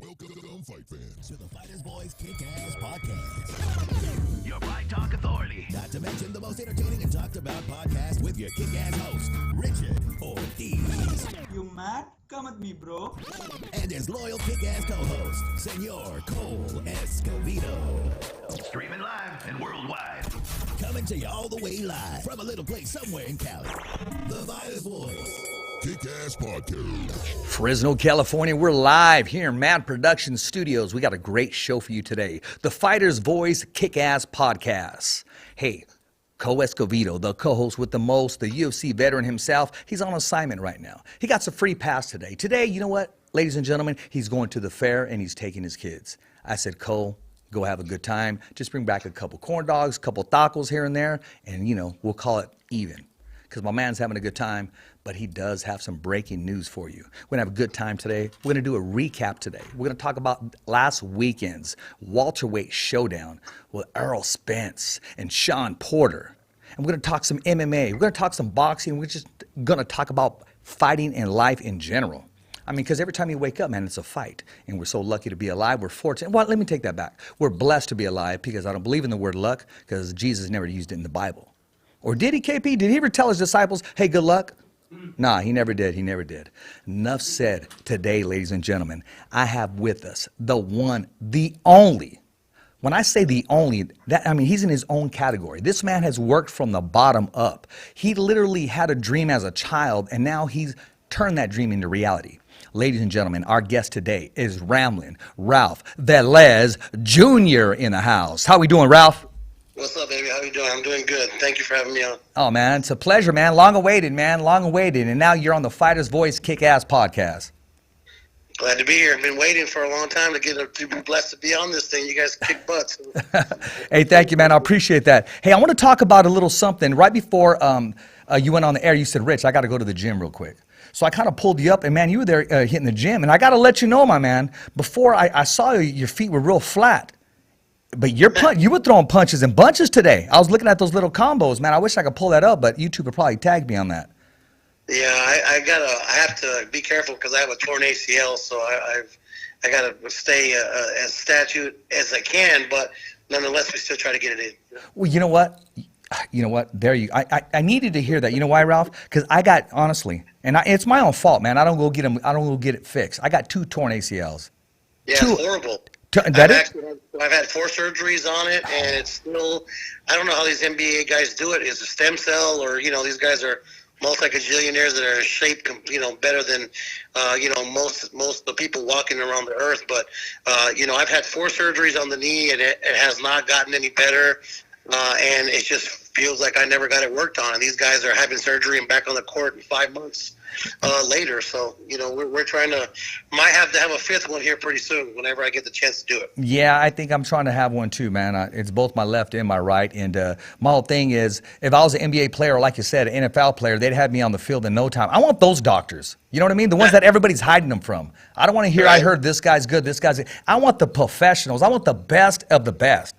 Welcome, fight fans, to the Fighters Boys Kick-Ass Podcast. Your Fight Talk Authority. Not to mention the most entertaining and talked about podcast with your kick-ass host, Richard Ortiz. You mad? Come with me, bro. And his loyal kick-ass co-host, Senor Cole Escovedo. Streaming live and worldwide. Coming to you all the way live from a little place somewhere in Cali. The Fighters Boys Kick-Ass Podcast. Fresno, California, we're live here in Mad Productions Studios. We got a great show for you today. The Fighter's Voice Kick-Ass Podcast. Hey, Cole Escovedo, the co-host with the most, the UFC veteran himself, he's on assignment right now. He got some free pass today. Today, you know what, ladies and gentlemen, he's going to the fair and he's taking his kids. I said, Cole, go have a good time. Just bring back a couple corn dogs, couple tacos here and there, and, you know, we'll call it even. Because my man's having a good time, but he does have some breaking news for you. We're going to have a good time today. We're going to do a recap today. We're going to talk about last weekend's welterweight showdown with Errol Spence and Sean Porter. And we're going to talk some MMA. We're going to talk some boxing. We're just going to talk about fighting and life in general. I mean, because every time you wake up, man, it's a fight. And we're so lucky to be alive. We're fortunate. Well, let me take that back. We're blessed to be alive because I don't believe in the word luck because Jesus never used it in the Bible. Or did he, KP? Did he ever tell his disciples, hey, good luck? Nah, he never did. He never did. Enough said. Today, ladies and gentlemen, I have with us the one, the only. When I say the only, that I mean he's in his own category. This man has worked from the bottom up. He literally had a dream as a child, and now he's turned that dream into reality. Ladies and gentlemen, our guest today is Ramblin' Ralph Velez Jr. in the house. How we doing, Ralph? What's up, baby? How you doing? I'm doing good. Thank you for having me on. Oh, man, it's a pleasure, man. Long awaited, man. Long awaited. And now you're on the Fighter's Voice Kick-Ass Podcast. Glad to be here. I've been waiting for a long time to be blessed to be on this thing. You guys kick butts. Hey, thank you, man. I appreciate that. Hey, I want to talk about a little something. Right before you went on the air, you said, Rich, I got to go to the gym real quick. So I kind of pulled you up, and, man, you were there hitting the gym. And I got to let you know, my man, before I saw you, your feet were real flat. But you were throwing punches and bunches today. I was looking at those little combos, man. I wish I could pull that up, but YouTube would probably tag me on that. Yeah, I have to be careful because I have a torn ACL, so I got to stay as statute as I can. But nonetheless, we still try to get it in. Well, you know what? I needed to hear that. You know why, Ralph? Because I got, honestly, and it's my own fault, man. I don't go get them. I don't go get it fixed. I got 2 torn ACLs. Yeah, it's horrible. I've had 4 surgeries on it, and it's still, I don't know how these NBA guys do it. Is it stem cell or, these guys are multi-gajillionaires that are in shape, better than, most of the people walking around the earth. But, I've had 4 surgeries on the knee, and it has not gotten any better. And it just feels like I never got it worked on. And these guys are having surgery and back on the court in 5 months later. So, we're trying to, might have to have a 5th one here pretty soon whenever I get the chance to do it. Yeah, I think I'm trying to have one too, man. It's both my left and my right. And my whole thing is, if I was an NBA player, or like you said, an NFL player, they'd have me on the field in no time. I want those doctors. You know what I mean? The ones that everybody's hiding them from. I don't want to hear, right. I heard this guy's good, this guy's good. I want the professionals. I want the best of the best.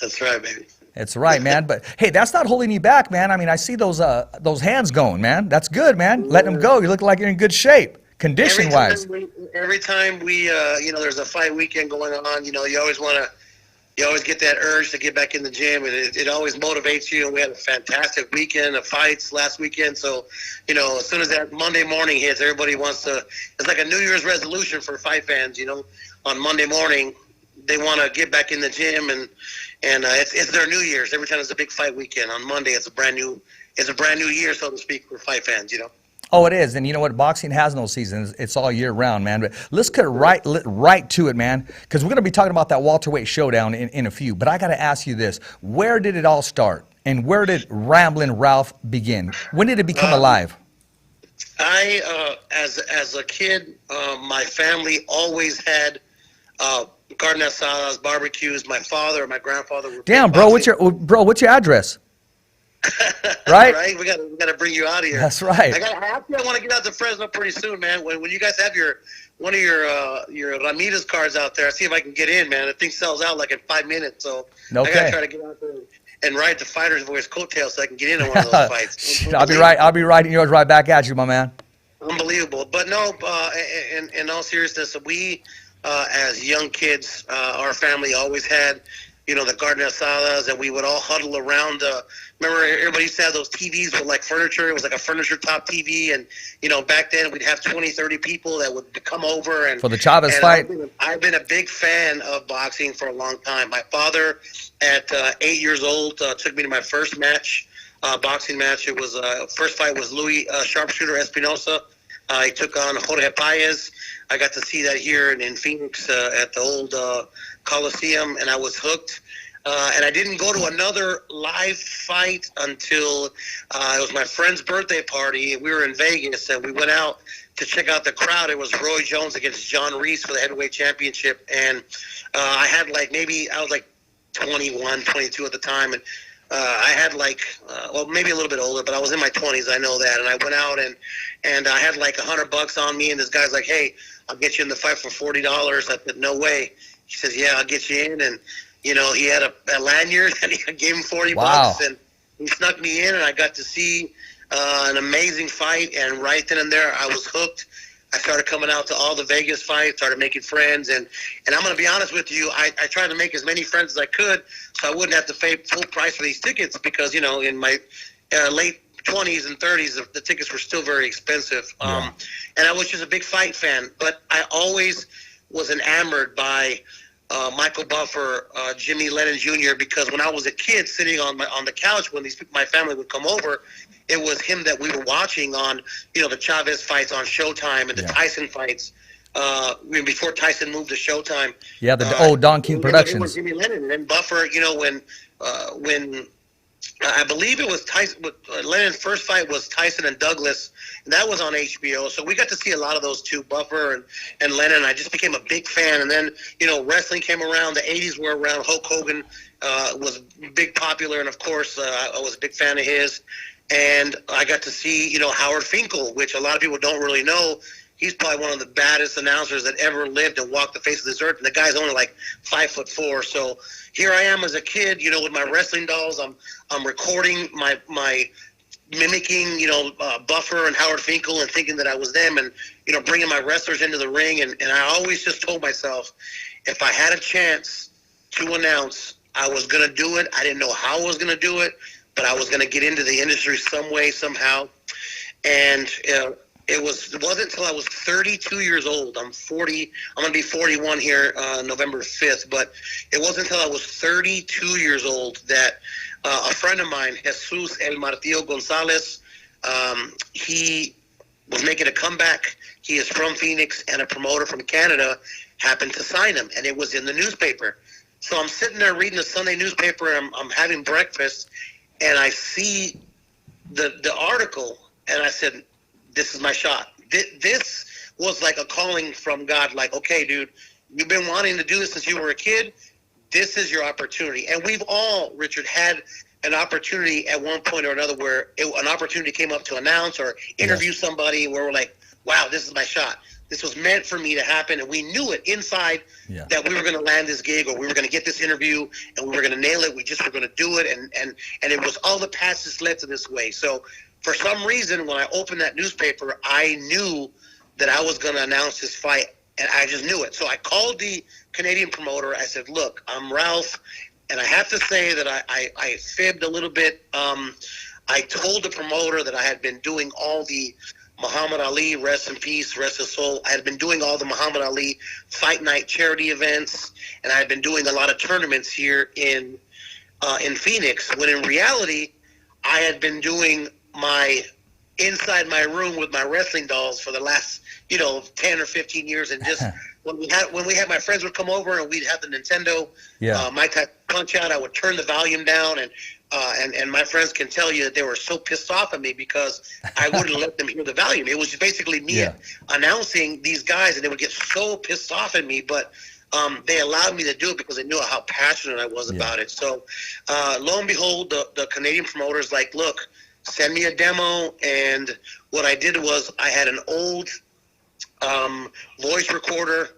That's right, baby. That's right, man. But, hey, that's not holding you back, man. I mean, I see those hands going, man. That's good, man. Let them go. You look like you're in good shape, condition-wise. Every time we there's a fight weekend going on, you always get that urge to get back in the gym, and it always motivates you. And we had a fantastic weekend of fights last weekend. So, as soon as that Monday morning hits, everybody wants to – it's like a New Year's resolution for fight fans, on Monday morning. They want to get back in the gym, and it's their New Year's. Every time there's a big fight weekend on Monday, it's a brand new year, so to speak, for fight fans. Oh, it is, and you know what? Boxing has no seasons; it's all year round, man. But let's get right to it, man, because we're going to be talking about that welterweight showdown in a few. But I got to ask you this: where did it all start, and where did Ramblin' Ralph begin? When did it become alive? As a kid, my family always had carne asadas, barbecues. My father and my grandfather were damn, bro. What's your address? Right? Right. We got to bring you out of here. That's right. I want to get out to Fresno pretty soon, man. When you guys have one of your Ramirez cards out there, I see if I can get in, man. The thing sells out like in 5 minutes, so okay. I got to try to get out there and ride the Fighter's Voice coattail so I can get in on one of those fights. I'll be riding yours right back at you, my man. Unbelievable. But no, in all seriousness, we as young kids, our family always had, the carne asadas, and we would all huddle around. Remember, everybody used to have those TVs with like furniture. It was like a furniture top TV, and back then we'd have 20, 30 people that would come over. And for the Chavez fight. I've been a big fan of boxing for a long time. My father, at 8 years old, took me to my first match, boxing match. It was first fight was Louis Sharpshooter Espinosa. He took on Jorge Paez. I got to see that here in Phoenix at the old Coliseum, and I was hooked. And I didn't go to another live fight until it was my friend's birthday party. We were in Vegas, and we went out to check out the crowd. It was Roy Jones against John Reese for the heavyweight championship. And I had I was like 21, 22 at the time. And I had maybe a little bit older, but I was in my 20s. I know that. And I went out and I had like $100 on me. And this guy's like, "Hey, I'll get you in the fight for $40. I said, "No way." He says, "Yeah, I'll get you in." And, he had a lanyard, and I gave him $40. And he snuck me in, and I got to see an amazing fight. And right then and there, I was hooked. I started coming out to all the Vegas fights, started making friends. And I'm going to be honest with you, I tried to make as many friends as I could so I wouldn't have to pay full price for these tickets because, in my late 20s and 30s, the tickets were still very expensive. And I was just a big fight fan. But I always was enamored by Michael Buffer, Jimmy Lennon Jr., because when I was a kid sitting on the couch when my family would come over, it was him that we were watching on, the Chavez fights on Showtime and the Tyson fights before Tyson moved to Showtime. Yeah, the old Don King Productions. It was Jimmy Lennon and Buffer. When I believe it was Tyson. Lennon's first fight was Tyson and Douglas, and that was on HBO. So we got to see a lot of those two, Buffer and Lennon. I just became a big fan. And then, wrestling came around. The 80s were around. Hulk Hogan was big popular, and of course, I was a big fan of his. And I got to see, Howard Finkel, which a lot of people don't really know. He's probably one of the baddest announcers that ever lived and walked the face of this earth. And the guy's only like 5'4". So here I am as a kid, with my wrestling dolls. I'm recording my mimicking, Buffer and Howard Finkel and thinking that I was them and, bringing my wrestlers into the ring. And I always just told myself, if I had a chance to announce, I was going to do it. I didn't know how I was going to do it, but I was going to get into the industry some way, somehow. And it wasn't until I was 32 years old. I'm 40. I'm going to be 41 here November 5th. But it wasn't until I was 32 years old that a friend of mine, Jesus El Martillo Gonzalez, he was making a comeback. He is from Phoenix, and a promoter from Canada happened to sign him, and it was in the newspaper. So I'm sitting there reading the Sunday newspaper, and I'm having breakfast, and I see the article, and I said, this is my shot. This was like a calling from God, like, okay, dude, you've been wanting to do this since you were a kid. This is your opportunity. And we've all, Richard, had an opportunity at one point or another where an opportunity came up to announce or interview somebody where we're like, wow, this is my shot. This was meant for me to happen, and we knew it inside that we were going to land this gig or we were going to get this interview and we were going to nail it. We just were going to do it, and it was all the paths that led to this way. So for some reason, when I opened that newspaper, I knew that I was going to announce this fight, and I just knew it. So I called the Canadian promoter. I said, look, I'm Ralph, and I have to say that I fibbed a little bit. I told the promoter that I had been doing all the Muhammad Ali, rest in peace, rest his soul. I had been doing all the Muhammad Ali Fight Night charity events, and I had been doing a lot of tournaments here in Phoenix, when in reality, I had been doing inside my room with my wrestling dolls for the last 10 or 15 years. And just when we had my friends would come over and we'd have the Nintendo Mike Tyson Punch Out, I would turn the volume down, and my friends can tell you that they were so pissed off at me because I wouldn't let them hear the volume. It was just basically me announcing these guys, and they would get so pissed off at me, but they allowed me to do it because they knew how passionate I was about it. So lo and behold, the Canadian promoter's like, look, send me a demo. And what I did was I had an old voice recorder.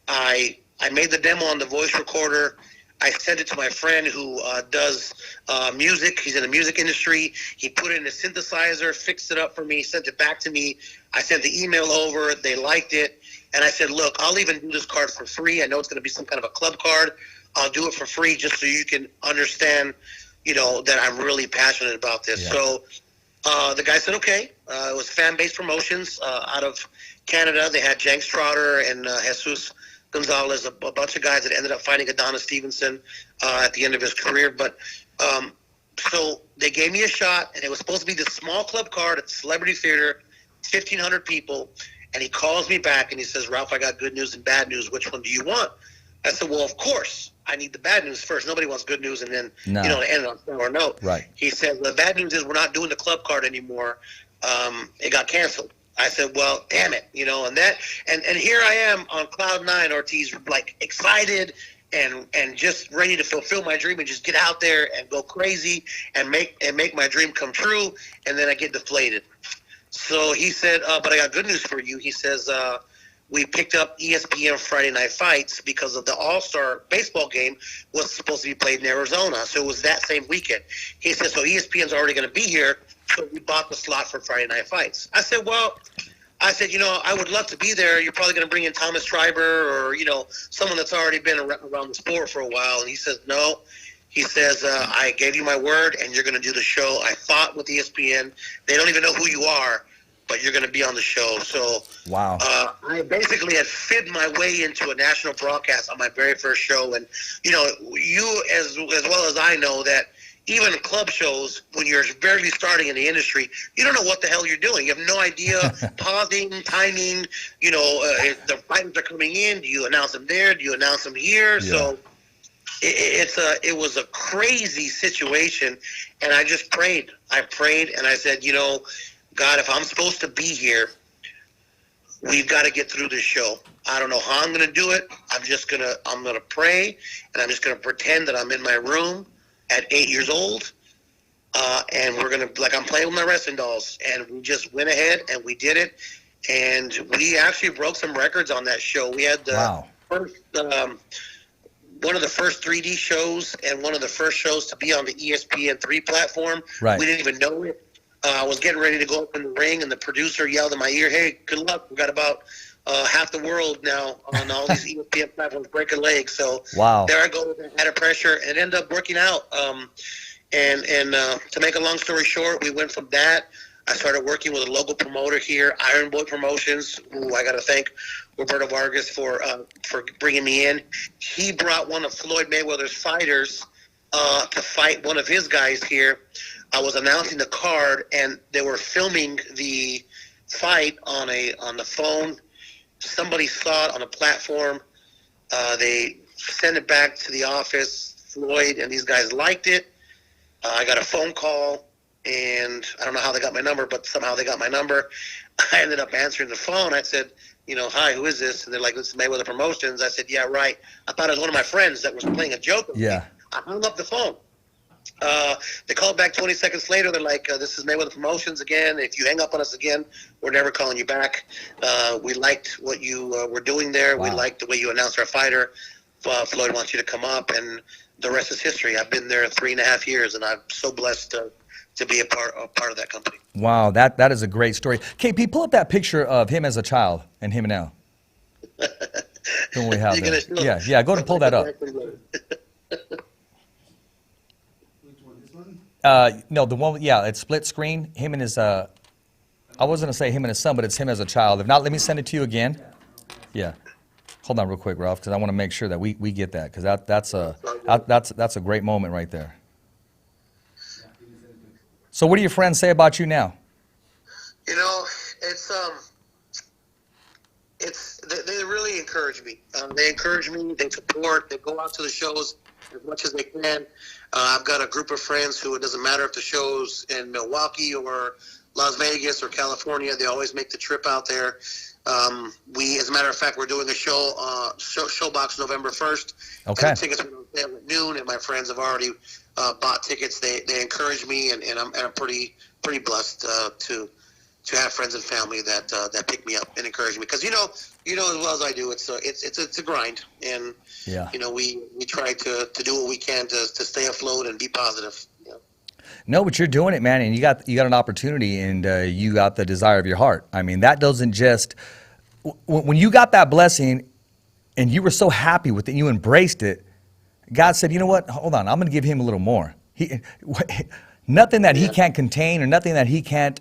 I made the demo on the voice recorder. I sent it to my friend who does music. He's in the music industry. He put it in a synthesizer, fixed it up for me, sent it back to me. I sent the email over. They liked it. And I said, look, I'll even do this card for free. I know it's going to be some kind of a club card. I'll do it for free just so you can understand, that I'm really passionate about this. Yeah. So the guy said, okay. It was Fan-Based Promotions out of Canada. They had Jenks Trotter and Jesus Gonzalez, a bunch of guys that ended up fighting Adonis Stevenson at the end of his career. But so they gave me a shot, and it was supposed to be this small club card at the Celebrity Theater, 1,500 people. And he calls me back, and he says, Ralph, I got good news and bad news. Which one do you want? I said, well, of course. I need the bad news first. Nobody wants good news and then, to end on a sour note. Right. He said, the bad news is we're not doing the club card anymore. It got canceled. I said, well, damn it, and here I am on cloud nine, Ortiz, like excited and just ready to fulfill my dream and just get out there and go crazy and make my dream come true. And then I get deflated. So he said, but I got good news for you. He says, we picked up ESPN Friday Night Fights because of the All-Star baseball game was supposed to be played in Arizona. So it was that same weekend. He said, so ESPN's already going to be here. So we bought the slot for Friday Night Fights. I said, I would love to be there. You're probably going to bring in Thomas Schreiber or, someone that's already been around the sport for a while. And he says, no. He says, I gave you my word, and you're going to do the show. I fought with ESPN. They don't even know who you are, but you're going to be on the show. So wow. I basically had fibbed my way into a national broadcast on my very first show. And, you as well as I know that even club shows, when you're barely starting in the industry, you don't know what the hell you're doing. You have no idea, pausing, timing, the fighters are coming in. Do you announce them there? Do you announce them here? Yeah. So it was a crazy situation, and I just prayed. I prayed, and I said, God, if I'm supposed to be here, we've got to get through this show. I don't know how I'm going to do it. I'm going to pray, and I'm just going to pretend that I'm in my room at 8 years old, and we're going to, like I'm playing with my wrestling dolls, and we just went ahead, and we did it, and we actually broke some records on that show. We had the first, one of the first 3D shows and one of the first shows to be on the ESPN3 platform. Right. We didn't even know it. I was getting ready to go up in the ring, and the producer yelled in my ear, hey, good luck. We got about half the world now on all these ESPN platforms breaking legs. So there I go, out of pressure, and ended up working out. And to make a long story short, we went from that. I started working with a local promoter here, Iron Boy Promotions, who I got to thank Roberto Vargas for bringing me in. He brought one of Floyd Mayweather's fighters to fight one of his guys here. I was announcing the card, and they were filming the fight on the phone. Somebody saw it on a platform. They sent it back to the office. Floyd and these guys liked it. I got a phone call, and I don't know how they got my number, but somehow they got my number. I ended up answering the phone. I said, hi, who is this? And they're like, this is Mayweather Promotions. I said, yeah, right. I thought it was one of my friends that was playing a joke with me. I hung up the phone. They called back 20 seconds later. They're like, this is Mayweather Promotions again. If you hang up on us again, we're never calling you back. We liked what you were doing there. Wow. We liked the way you announced our fighter. Floyd wants you to come up, and the rest is history. I've been there 3.5 years, and I'm so blessed to be a part of that company. Wow, that is a great story. KP, pull up that picture of him as a child and him now. Don't we have that? Yeah, go ahead and pull that up. No, the one, it's split screen. Him and his, I was going to say him and his son, but it's him as a child. If not, let me send it to you again. Yeah. Hold on real quick, Ralph, because I want to make sure that we get that, because that's a great moment right there. So what do your friends say about you now? They really encourage me. They encourage me. They support. They go out to the shows as much as they can. I've got a group of friends who, it doesn't matter if the show's in Milwaukee or Las Vegas or California, they always make the trip out there. As a matter of fact, we're doing a show, Showbox November 1st. Okay. And the tickets went on sale at noon, and my friends have already bought tickets. They encourage me, and I'm pretty blessed to have friends and family that pick me up and encourage me. Because you know as well as I do, it's a grind, and we try to do what we can to stay afloat and be positive. No, but you're doing it, man, and you got an opportunity, and you got the desire of your heart. I mean, that doesn't just when you got that blessing and you were so happy with it, you embraced it, God said, you know what? Hold on, I'm going to give him a little more. Nothing that he can't contain or nothing that he can't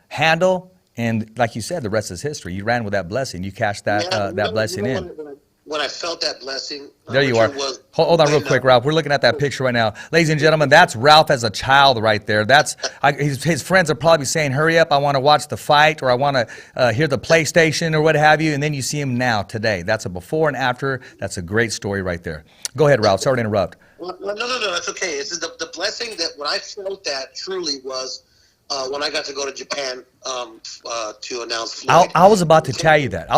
handle. And like you said, the rest is history. You ran with that blessing. You cashed that blessing in. When I felt that blessing, there you are. Hold on real quick, Ralph. We're looking at that picture right now. Ladies and gentlemen, that's Ralph as a child right there. His friends are probably saying, hurry up, I want to watch the fight, or I want to hear the PlayStation or what have you. And then you see him now, today. That's a before and after. That's a great story right there. Go ahead, Ralph. Sorry to interrupt. No, that's okay. It's the blessing that when I felt that truly was when I got to go to Japan to announce Floyd. I was about to tell you that.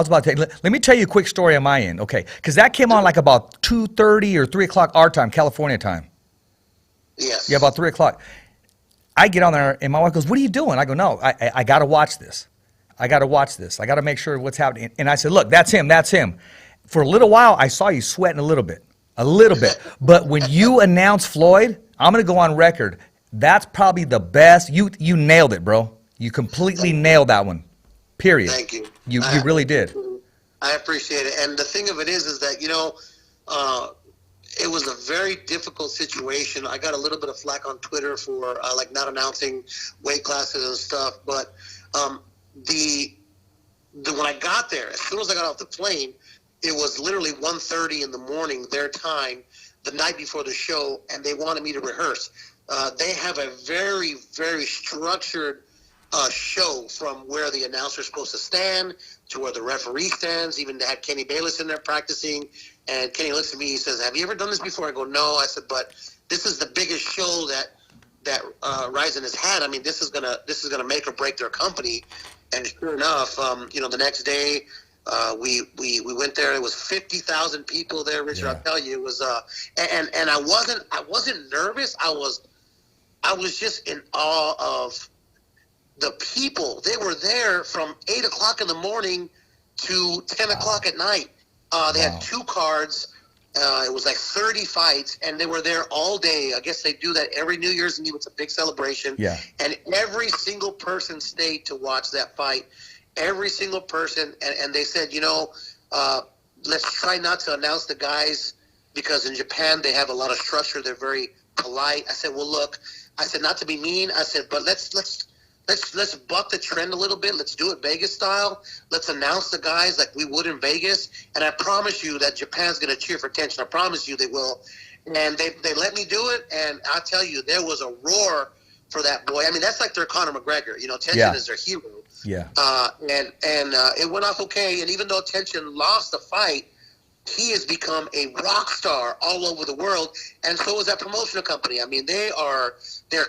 Let me tell you a quick story on my end, okay? Because that came on like about 2:30 or 3 o'clock our time, California time. Yes. Yeah, about 3 o'clock. I get on there, and my wife goes, what are you doing? I go, no, I got to watch this. I got to watch this. I got to make sure what's happening. And I said, look, that's him. For a little while, I saw you sweating a little bit. But when you announced Floyd, I'm going to go on record. That's probably the best. You nailed it, bro. You completely nailed that one. Period. Thank you. You really did. I appreciate it. And the thing of it is that, it was a very difficult situation. I got a little bit of flack on Twitter for like not announcing weight classes and stuff. But when I got there, as soon as I got off the plane, it was literally 1:30 in the morning, their time, the night before the show, and they wanted me to rehearse. They have a very, very structured show from where the announcer is supposed to stand to where the referee stands. Even they had Kenny Bayless in there practicing, and Kenny looks at me, he says, have you ever done this before? I go, no. I said, but this is the biggest show that Rizin has had. I mean, this is gonna make or break their company. And sure enough, the next day, we went there. It was 50,000 people there, Richard. Yeah. I'll tell you, it was and I wasn't nervous. I was just in awe of the people. They were there from 8 o'clock in the morning to 10 o'clock at night. They had 2 cards. It was like 30 fights, and they were there all day. I guess they do that every New Year's Eve. It's a big celebration. Yeah. And every single person stayed to watch that fight. Every single person. And they said, let's try not to announce the guys because in Japan they have a lot of structure. They're very polite. I said, well, look, not to be mean. I said, but let's buck the trend a little bit. Let's do it Vegas style. Let's announce the guys like we would in Vegas. And I promise you that Japan's going to cheer for Tenshin. I promise you they will. And they let me do it. And I'll tell you, there was a roar for that boy. I mean, that's like their Conor McGregor. Tenshin is their hero. Yeah. And it went off okay. And even though Tenshin lost the fight, he has become a rock star all over the world. And so is that promotional company. I mean, they're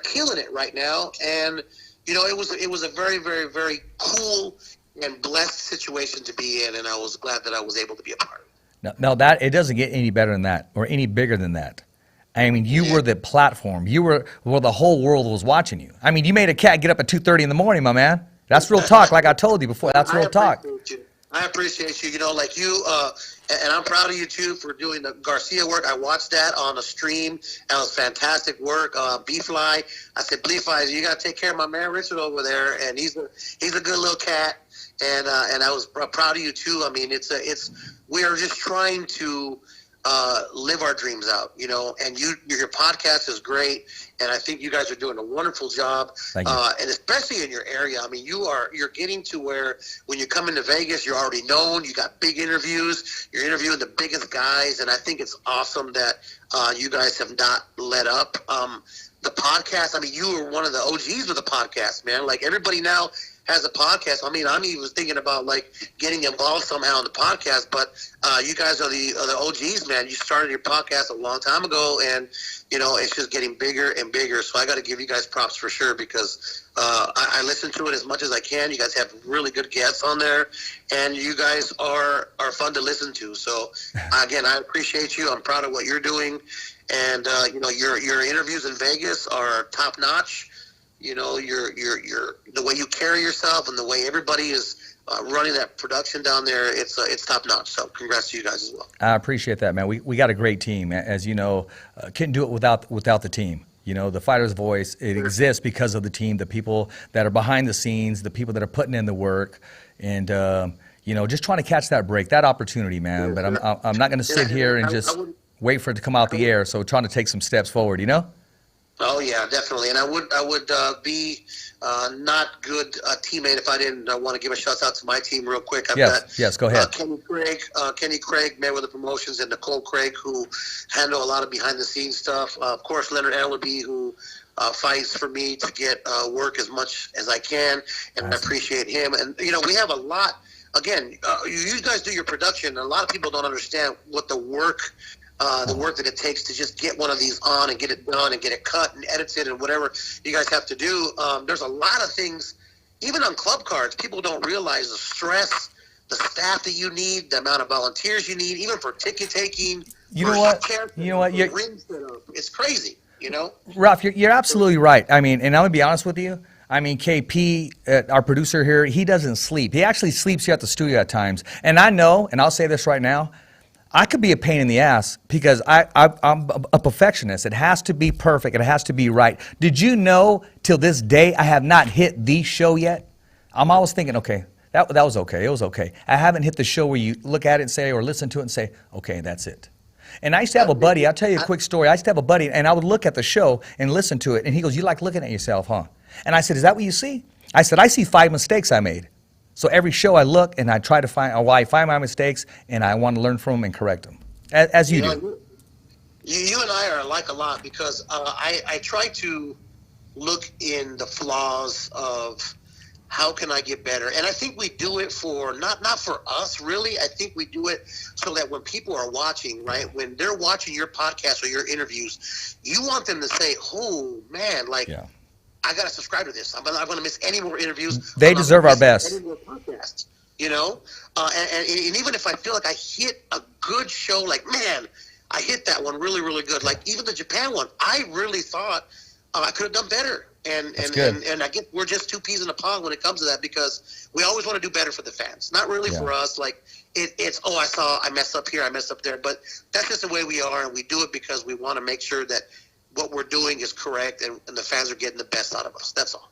killing it right now. And it was a very, very, very cool and blessed situation to be in, and I was glad that I was able to be a part of it. No, that it doesn't get any better than that or any bigger than that. I mean, you were the platform. You were the whole world was watching you. I mean, you made a cat get up at 2:30 in the morning, my man. That's real talk, like I told you before. That's real talk. I appreciate you. Like you, and I'm proud of you too for doing the Garcia work. I watched that on a stream. That was fantastic work. B-Fly. I said, B-Fly, you got to take care of my man Richard over there, and he's a good little cat. And I was proud of you too. I mean, we are just trying to live our dreams out, and your podcast is great, and I think you guys are doing a wonderful job. Thank you. And especially in your area. I mean, you're getting to where when you come into Vegas, you're already known. You got big interviews. You're interviewing the biggest guys, and I think it's awesome that you guys have not let up. The podcast, I mean, you were one of the OGs with the podcast, man. Like everybody now has a podcast. I mean, I'm even thinking about like getting involved somehow in the podcast, but you guys are the OGs, man. You started your podcast a long time ago, and it's just getting bigger and bigger. So I got to give you guys props for sure because I listen to it as much as I can. You guys have really good guests on there, and you guys are fun to listen to. So again, I appreciate you. I'm proud of what you're doing, and your interviews in Vegas are top notch. Your the way you carry yourself and the way everybody is running that production down there, it's top notch. So congrats to you guys as well. I appreciate that, man. We got a great team, as you know. Couldn't do it without the team. The Fighter's Voice, it exists because of the team, the people that are behind the scenes, the people that are putting in the work, and just trying to catch that break, that opportunity, man. But I'm not going to sit here and just wait for it to come out the air. So trying to take some steps forward, Oh yeah, definitely. And I would be not good teammate if I didn't want to give a shout out to my team real quick. I've got, go ahead. Kenny Craig, Mayweather Promotions, and Nicole Craig, who handle a lot of behind the scenes stuff. Of course, Leonard Ellerby, who fights for me to get work as much as I can, and I appreciate him. And we have a lot. Again, you guys do your production, and a lot of people don't understand what the work that it takes to just get one of these on and get it done and get it cut and edited and whatever you guys have to do. There's a lot of things, even on club cards, people don't realize the stress, the staff that you need, the amount of volunteers you need, even for ticket taking. You know what? It's crazy, Ralph, you're absolutely right. I mean, and I'm going to be honest with you. I mean, KP, our producer here, he doesn't sleep. He actually sleeps here at the studio at times. And I know, and I'll say this right now, I could be a pain in the ass because I'm a perfectionist. It has to be perfect. It has to be right. Did you know till this day I have not hit the show yet? I'm always thinking, okay, that was okay. It was okay. I haven't hit the show where you look at it and say, or listen to it and say, okay, that's it. And I used to have a buddy. I'll tell you a quick story. I used to have a buddy, and I would look at the show and listen to it. And he goes, you like looking at yourself, huh? And I said, is that what you see? I said, I see 5 mistakes I made. So every show I look and I try to find, I find my mistakes, and I want to learn from them and correct them, as you do. You and I are alike a lot because I try to look in the flaws of how can I get better. And I think we do it for, not for us really. I think we do it so that when people are watching, right, when they're watching your podcast or your interviews, you want them to say, oh, man, like, yeah. I got to subscribe to this. I'm not going to miss any more interviews. They deserve our best. Any more podcasts, and even if I feel like I hit a good show, like, man, I hit that one really, really good. Like even the Japan one, I really thought I could have done better. And I guess we're just two peas in a pod when it comes to that because we always want to do better for the fans. Not really for us. Like it's I messed up here, I messed up there. But that's just the way we are, and we do it because we want to make sure that what we're doing is correct and the fans are getting the best out of us. That's all.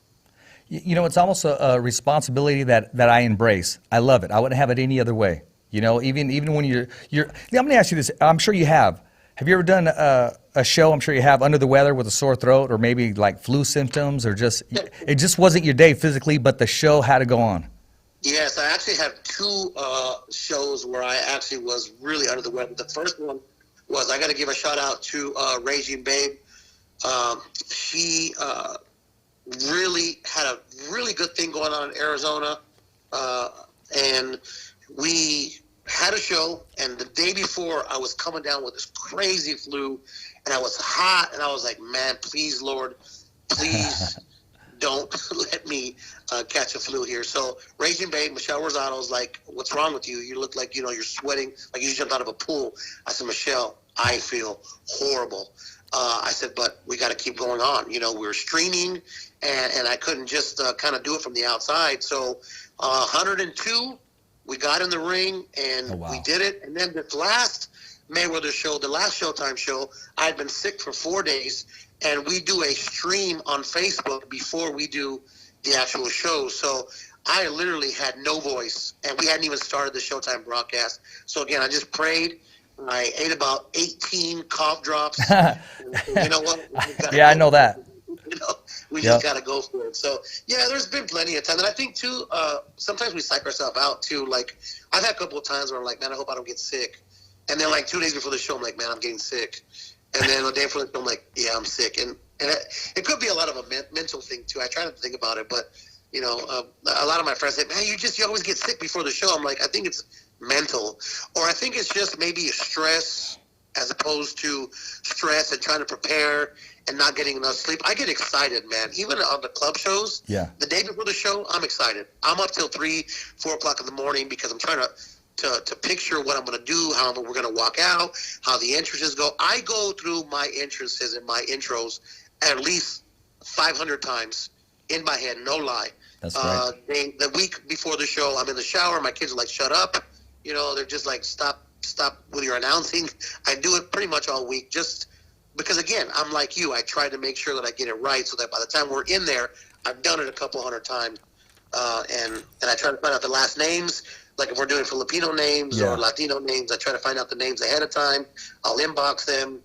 It's almost a responsibility that I embrace. I love it. I wouldn't have it any other way. Even when you're I'm going to ask you this. I'm sure you have. Have you ever done a show, I'm sure you have, under the weather with a sore throat or maybe like flu symptoms or it just wasn't your day physically, but the show had to go on? Yes, I actually have two shows where I actually was really under the weather. The first one was, I got to give a shout out to Raging Babe. She really had a really good thing going on in Arizona, and we had a show, and the day before I was coming down with this crazy flu, and I was hot, and I was like, man, please, Lord, please don't let me catch a flu here. So Raging Babe, Michelle Rosado, was like, what's wrong with you? You look like, you're sweating like you jumped out of a pool. I said, Michelle, I feel horrible. I said, but we got to keep going on. We're streaming, and I couldn't just kind of do it from the outside. So 102, we got in the ring, and we did it. And then this last Mayweather show, the last Showtime show, I had been sick for 4 days, and we do a stream on Facebook before we do the actual show. So I literally had no voice, and we hadn't even started the Showtime broadcast. So, again, I just prayed. I ate about 18 cough drops. You know what? Yeah, I know that. We just got to go for it. So, yeah, there's been plenty of time. And I think, too, sometimes we psych ourselves out, too. Like, I've had a couple of times where I'm like, man, I hope I don't get sick. And then, like, 2 days before the show, I'm like, man, I'm getting sick. And then a day before the show, I'm like, yeah, I'm sick. And it could be a lot of a mental thing, too. I try not to think about it. But, a lot of my friends say, man, you always get sick before the show. I'm like, I think it's mental, or I think it's just maybe a stress as opposed to stress and trying to prepare and not getting enough sleep. I get excited, man. Even on the club shows, the day before the show, I'm excited. I'm up till 3-4 o'clock in the morning because I'm trying to picture what I'm going to do, how we're going to walk out, how the entrances go. I go through my entrances and my intros at least 500 times in my head, no lie. That's right. The week before the show, I'm in the shower. My kids are like, shut up. They're just like, stop with your announcing. I do it pretty much all week just because, again, I'm like you. I try to make sure that I get it right so that by the time we're in there, I've done it a couple hundred times. And I try to find out the last names. Like if we're doing Filipino names or Latino names, I try to find out the names ahead of time. I'll inbox them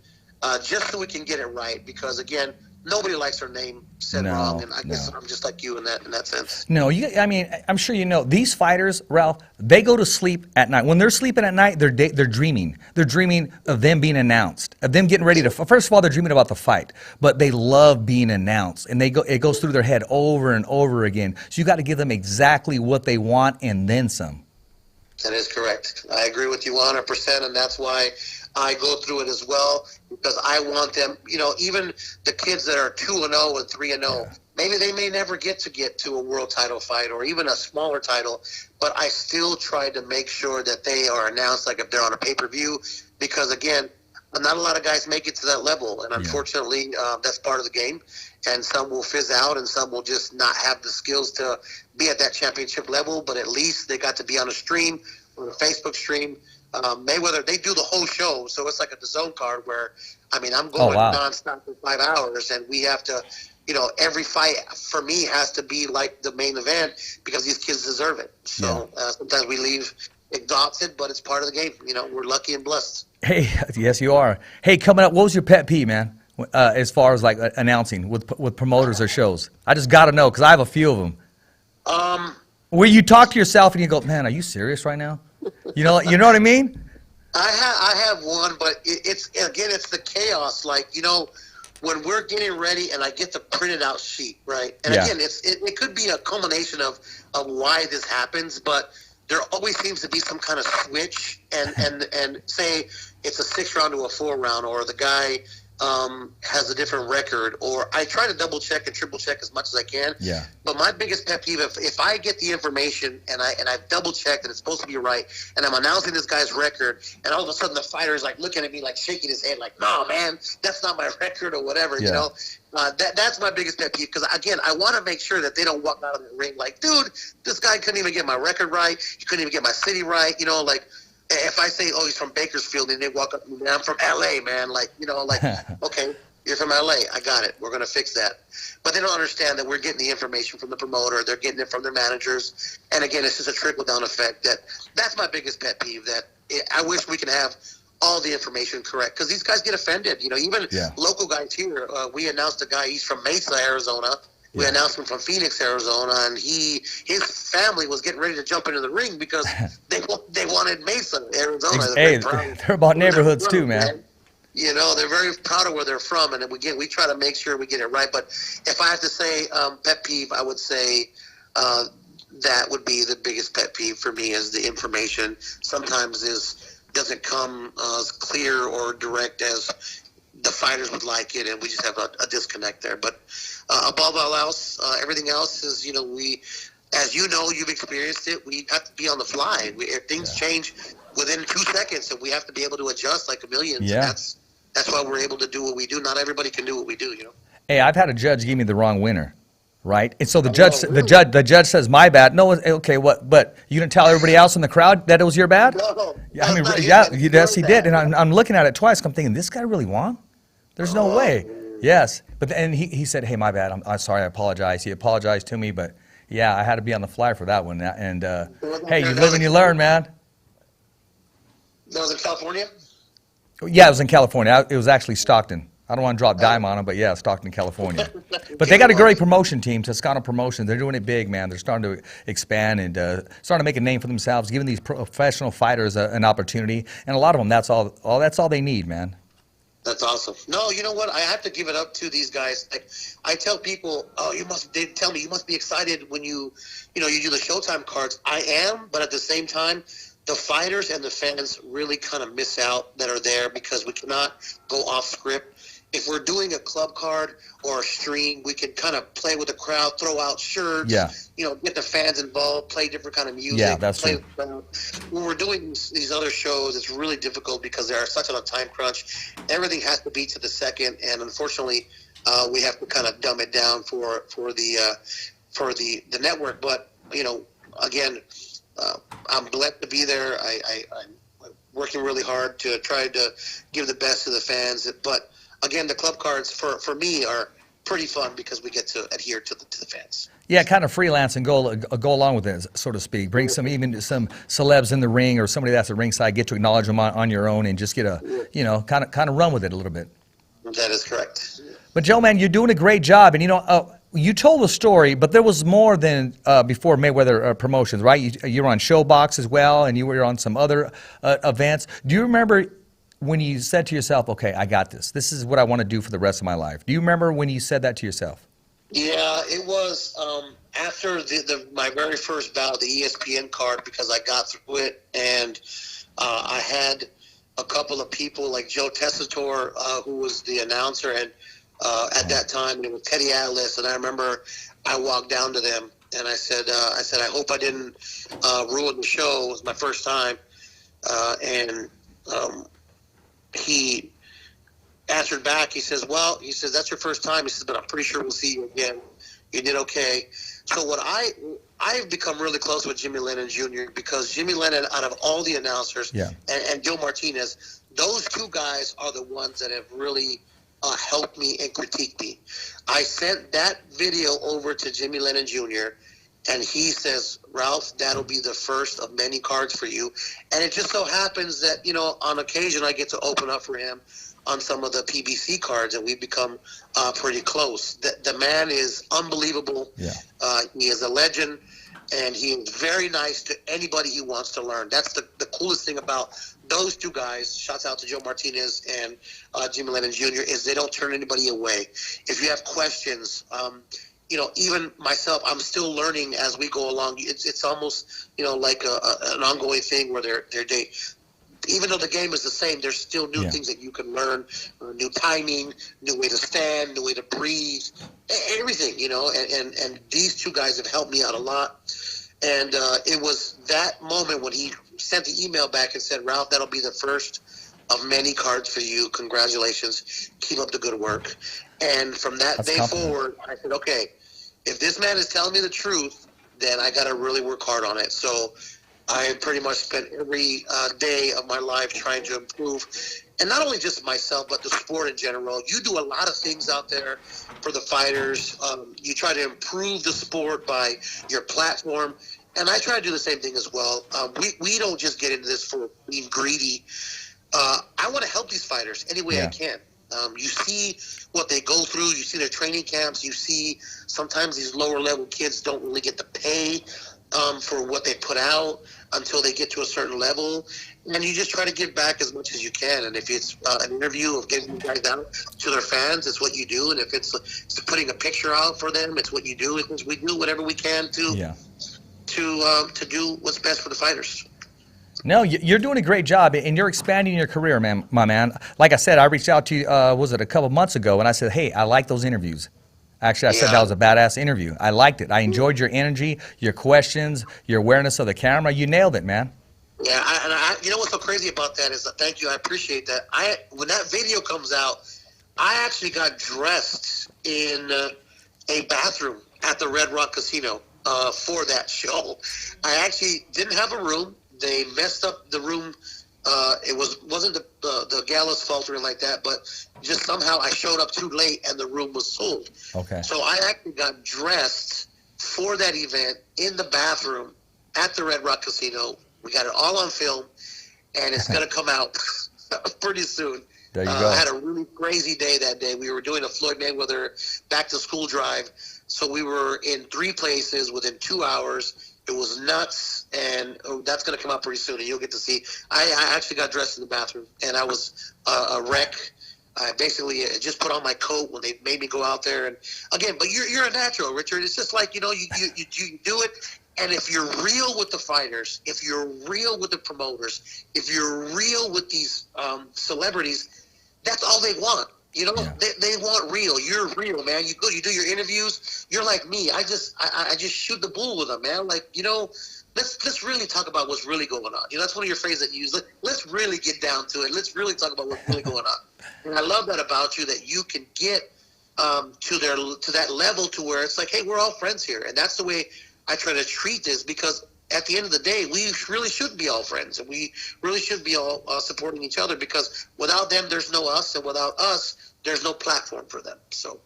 just so we can get it right. Because again, nobody likes their name said wrong, and I guess I'm just like you in that sense. No, I mean, I'm sure you know these fighters, Ralph. They go to sleep at night. When they're sleeping at night, they're dreaming. They're dreaming of them being announced, of them getting ready to. First of all, they're dreaming about the fight, but they love being announced, and it goes through their head over and over again. So you got to give them exactly what they want and then some. That is correct. I agree with you 100%, and that's why I go through it as well, because I want them, even the kids that are 2-0 and 3-0, maybe they may never get to a world title fight or even a smaller title, but I still try to make sure that they are announced, like if they're on a pay-per-view, because again, not a lot of guys make it to that level, and unfortunately, that's part of the game, and some will fizz out, and some will just not have the skills to be at that championship level, but at least they got to be on a stream, on a Facebook stream. Mayweather, they do the whole show, so it's like a DAZN card where, I'm going nonstop for 5 hours, and we have to, every fight for me has to be like the main event because these kids deserve it. So sometimes we leave exhausted, but it's part of the game. We're lucky and blessed. Hey, yes, you are. Hey, coming up, what was your pet peeve, man? As far as like announcing with promoters or shows, I just got to know because I have a few of them. Where you talk to yourself and you go, man, are you serious right now? You know what I mean? I have one, but it's the chaos. Like, when we're getting ready and I get the printed out sheet, right? And again, it could be a culmination of why this happens, but there always seems to be some kind of switch and say it's a 6-round to a 4-round, or the guy has a different record, or I try to double check and triple check as much as I can. Yeah. But my biggest pet peeve, if I get the information and I've double checked and it's supposed to be right, and I'm announcing this guy's record, and all of a sudden the fighter is like looking at me like shaking his head like, no man, that's not my record or whatever. That's my biggest pet peeve, because again, I want to make sure that they don't walk out of the ring like, dude, this guy couldn't even get my record right, he couldn't even get my city right, if I say, oh, he's from Bakersfield, and they walk up to me, man, I'm from L.A., man. Okay, you're from L.A., I got it. We're going to fix that. But they don't understand that we're getting the information from the promoter. They're getting it from their managers. And, again, it's just a trickle-down effect. That's my biggest pet peeve, I wish we could have all the information correct, because these guys get offended. Even local guys here, we announced a guy, he's from Mesa, Arizona. We announced him from Phoenix, Arizona, and his family was getting ready to jump into the ring because they wanted Mesa, Arizona. Hey, they're about neighborhoods too, man. They're very proud of where they're from, and we try to make sure we get it right. But if I have to say pet peeve, I would say that would be the biggest pet peeve for me, is the information sometimes doesn't come as clear or direct as the fighters would like it, and we just have a disconnect there. But above all else, everything else is, we, as you've experienced it, we have to be on the fly. If things change within 2 seconds, and we have to be able to adjust like chameleons. Yeah. That's why we're able to do what we do. Not everybody can do what we do, Hey, I've had a judge give me the wrong winner, right? And so the judge says, my bad. No, okay, what? But you didn't tell everybody else in the crowd that it was your bad? No. Yes, he did. And I'm looking at it twice. I'm thinking, this guy really won? There's no way. Yes. But then he said, hey, my bad. I'm sorry. I apologize. He apologized to me, but yeah, I had to be on the fly for that one. And hey, you live and you learn, man. That was in California? Yeah, it was in California. It was actually Stockton. I don't want to drop dime on them, but yeah, Stockton, California. But they got a great promotion team, Toscano Promotion. They're doing it big, man. They're starting to expand and starting to make a name for themselves, giving these professional fighters an opportunity. And a lot of them, that's all they need, man. That's awesome. No, you know what? I have to give it up to these guys. Like, I tell people, they tell me you must be excited when you do the Showtime cards. I am, but at the same time, the fighters and the fans really kind of miss out that are there, because we cannot go off script. If we're doing a club card or a stream, we can kind of play with the crowd, throw out shirts, get the fans involved, play different kind of music. Yeah, that's true. When we're doing these other shows, it's really difficult because they are such on a time crunch. Everything has to be to the second, and unfortunately, we have to kind of dumb it down for the network. But again, I'm blessed to be there. I'm working really hard to try to give the best to the fans, but again, the club cards for me are pretty fun because we get to adhere to the fans. Yeah, kind of freelance and go along with it, so to speak. Bring even some celebs in the ring or somebody that's at ringside, get to acknowledge them on your own, and just get kind of run with it a little bit. That is correct. But Joe, man, you're doing a great job, and you told a story, but there was more than before Mayweather Promotions, right? You were on Showbox as well, and you were on some other events. Do you remember when you said to yourself, "Okay, I got this. This is what I want to do for the rest of my life"? Do you remember when you said that to yourself? Yeah, it was after my very first bout, the ESPN card, because I got through it, and I had a couple of people like Joe Tessitore, who was the announcer, and at that time it was Teddy Atlas, and I remember I walked down to them and I said, I hope I didn't ruin the show. It was my first time, and he answered back. He says, that's your first time. He says, but I'm pretty sure we'll see you again. You did okay. So I've become really close with Jimmy Lennon Jr. because Jimmy Lennon, out of all the announcers, and Joe Martinez, those two guys are the ones that have really helped me and critiqued me. I sent that video over to Jimmy Lennon Jr., and he says, Ralph, that'll be the first of many cards for you. And it just so happens that, on occasion I get to open up for him on some of the PBC cards, and we've become pretty close. The man is unbelievable. Yeah. He is a legend, and he is very nice to anybody he wants to learn. That's the coolest thing about those two guys. Shouts out to Joe Martinez and Jimmy Lennon Jr. is they don't turn anybody away. If you have questions, even myself, I'm still learning as we go along. It's almost, like an ongoing thing where even though the game is the same, there's still new things that you can learn, new timing, new way to stand, new way to breathe, everything, and these two guys have helped me out a lot. And it was that moment when he sent the email back and said, Ralph, that'll be the first of many cards for you. Congratulations. Keep up the good work. And from that day forward, I said, okay, if this man is telling me the truth, then I got to really work hard on it. So I pretty much spent every day of my life trying to improve, and not only just myself, but the sport in general. You do a lot of things out there for the fighters. You try to improve the sport by your platform, and I try to do the same thing as well. We don't just get into this for being greedy. I want to help these fighters any way I can. You see what they go through. You see their training camps. You see sometimes these lower level kids don't really get the pay for what they put out until they get to a certain level, and you just try to give back as much as you can. And if it's an interview of getting you guys out to their fans, it's what you do. And if it's putting a picture out for them, it's what you do. Because we do whatever we can to do what's best for the fighters. No, you're doing a great job, and you're expanding your career, my man. Like I said, I reached out to you, was it a couple months ago, and I said, hey, I like those interviews. Actually, I said that was a badass interview. I liked it. I enjoyed your energy, your questions, your awareness of the camera. You nailed it, man. Yeah, you know what's so crazy about that is, thank you, I appreciate that. When that video comes out, I actually got dressed in a bathroom at the Red Rock Casino for that show. I actually didn't have a room. They messed up the room. It wasn't the gala's fault or anything like that, but just somehow I showed up too late and the room was sold. Okay. So I actually got dressed for that event in the bathroom at the Red Rock Casino. We got it all on film, and it's going to come out pretty soon. There you go. I had a really crazy day that day. We were doing a Floyd Mayweather back-to-school drive, so we were in 3 places within 2 hours. It was nuts, and that's going to come out pretty soon, and you'll get to see. I actually got dressed in the bathroom, and I was a wreck. I basically just put on my coat when they made me go out there. And again, but you're a natural, Richard. It's just like, you do it. And if you're real with the fighters, if you're real with the promoters, if you're real with these celebrities, that's all they want. They want real. You're real, man. You do your interviews. You're like me. I just shoot the bull with them, man. Like, let's really talk about what's really going on. That's one of your phrases that you use. Let's really get down to it. Let's really talk about what's really going on. And I love that about you, that you can get to that level to where it's like, hey, we're all friends here. And that's the way I try to treat this, because at the end of the day, we really should be all friends, and we really should be all supporting each other, because without them, there's no us, and without us, there's no platform for them. So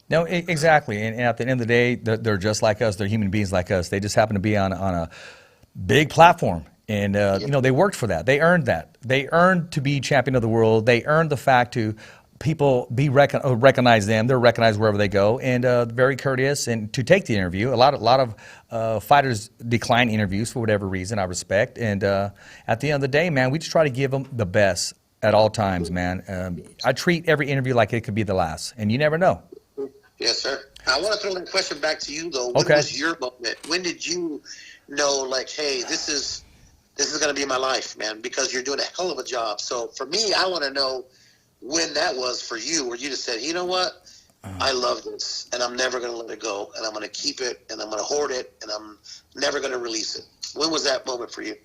No, exactly. And at the end of the day, they're just like us. They're human beings like us. They just happen to be on a big platform. And, you know, they worked for that. They earned that. They earned to be champion of the world. They earned the fact to people recognize them. They're recognized wherever they go, and very courteous and to take the interview. A lot of fighters decline interviews for whatever reason. I respect. And at the end of the day, man, we just try to give them the best at all times, man. I treat every interview like it could be the last, and you never know. Yes, sir. I want to throw that question back to you, though. When was your moment? When did you know, like, hey, this is going to be my life, man, because you're doing a hell of a job. So for me, I want to know when that was for you, where you just said, you know what, I love this, and I'm never going to let it go, and I'm going to keep it, and I'm going to hoard it, and I'm never going to release it. When was that moment for you?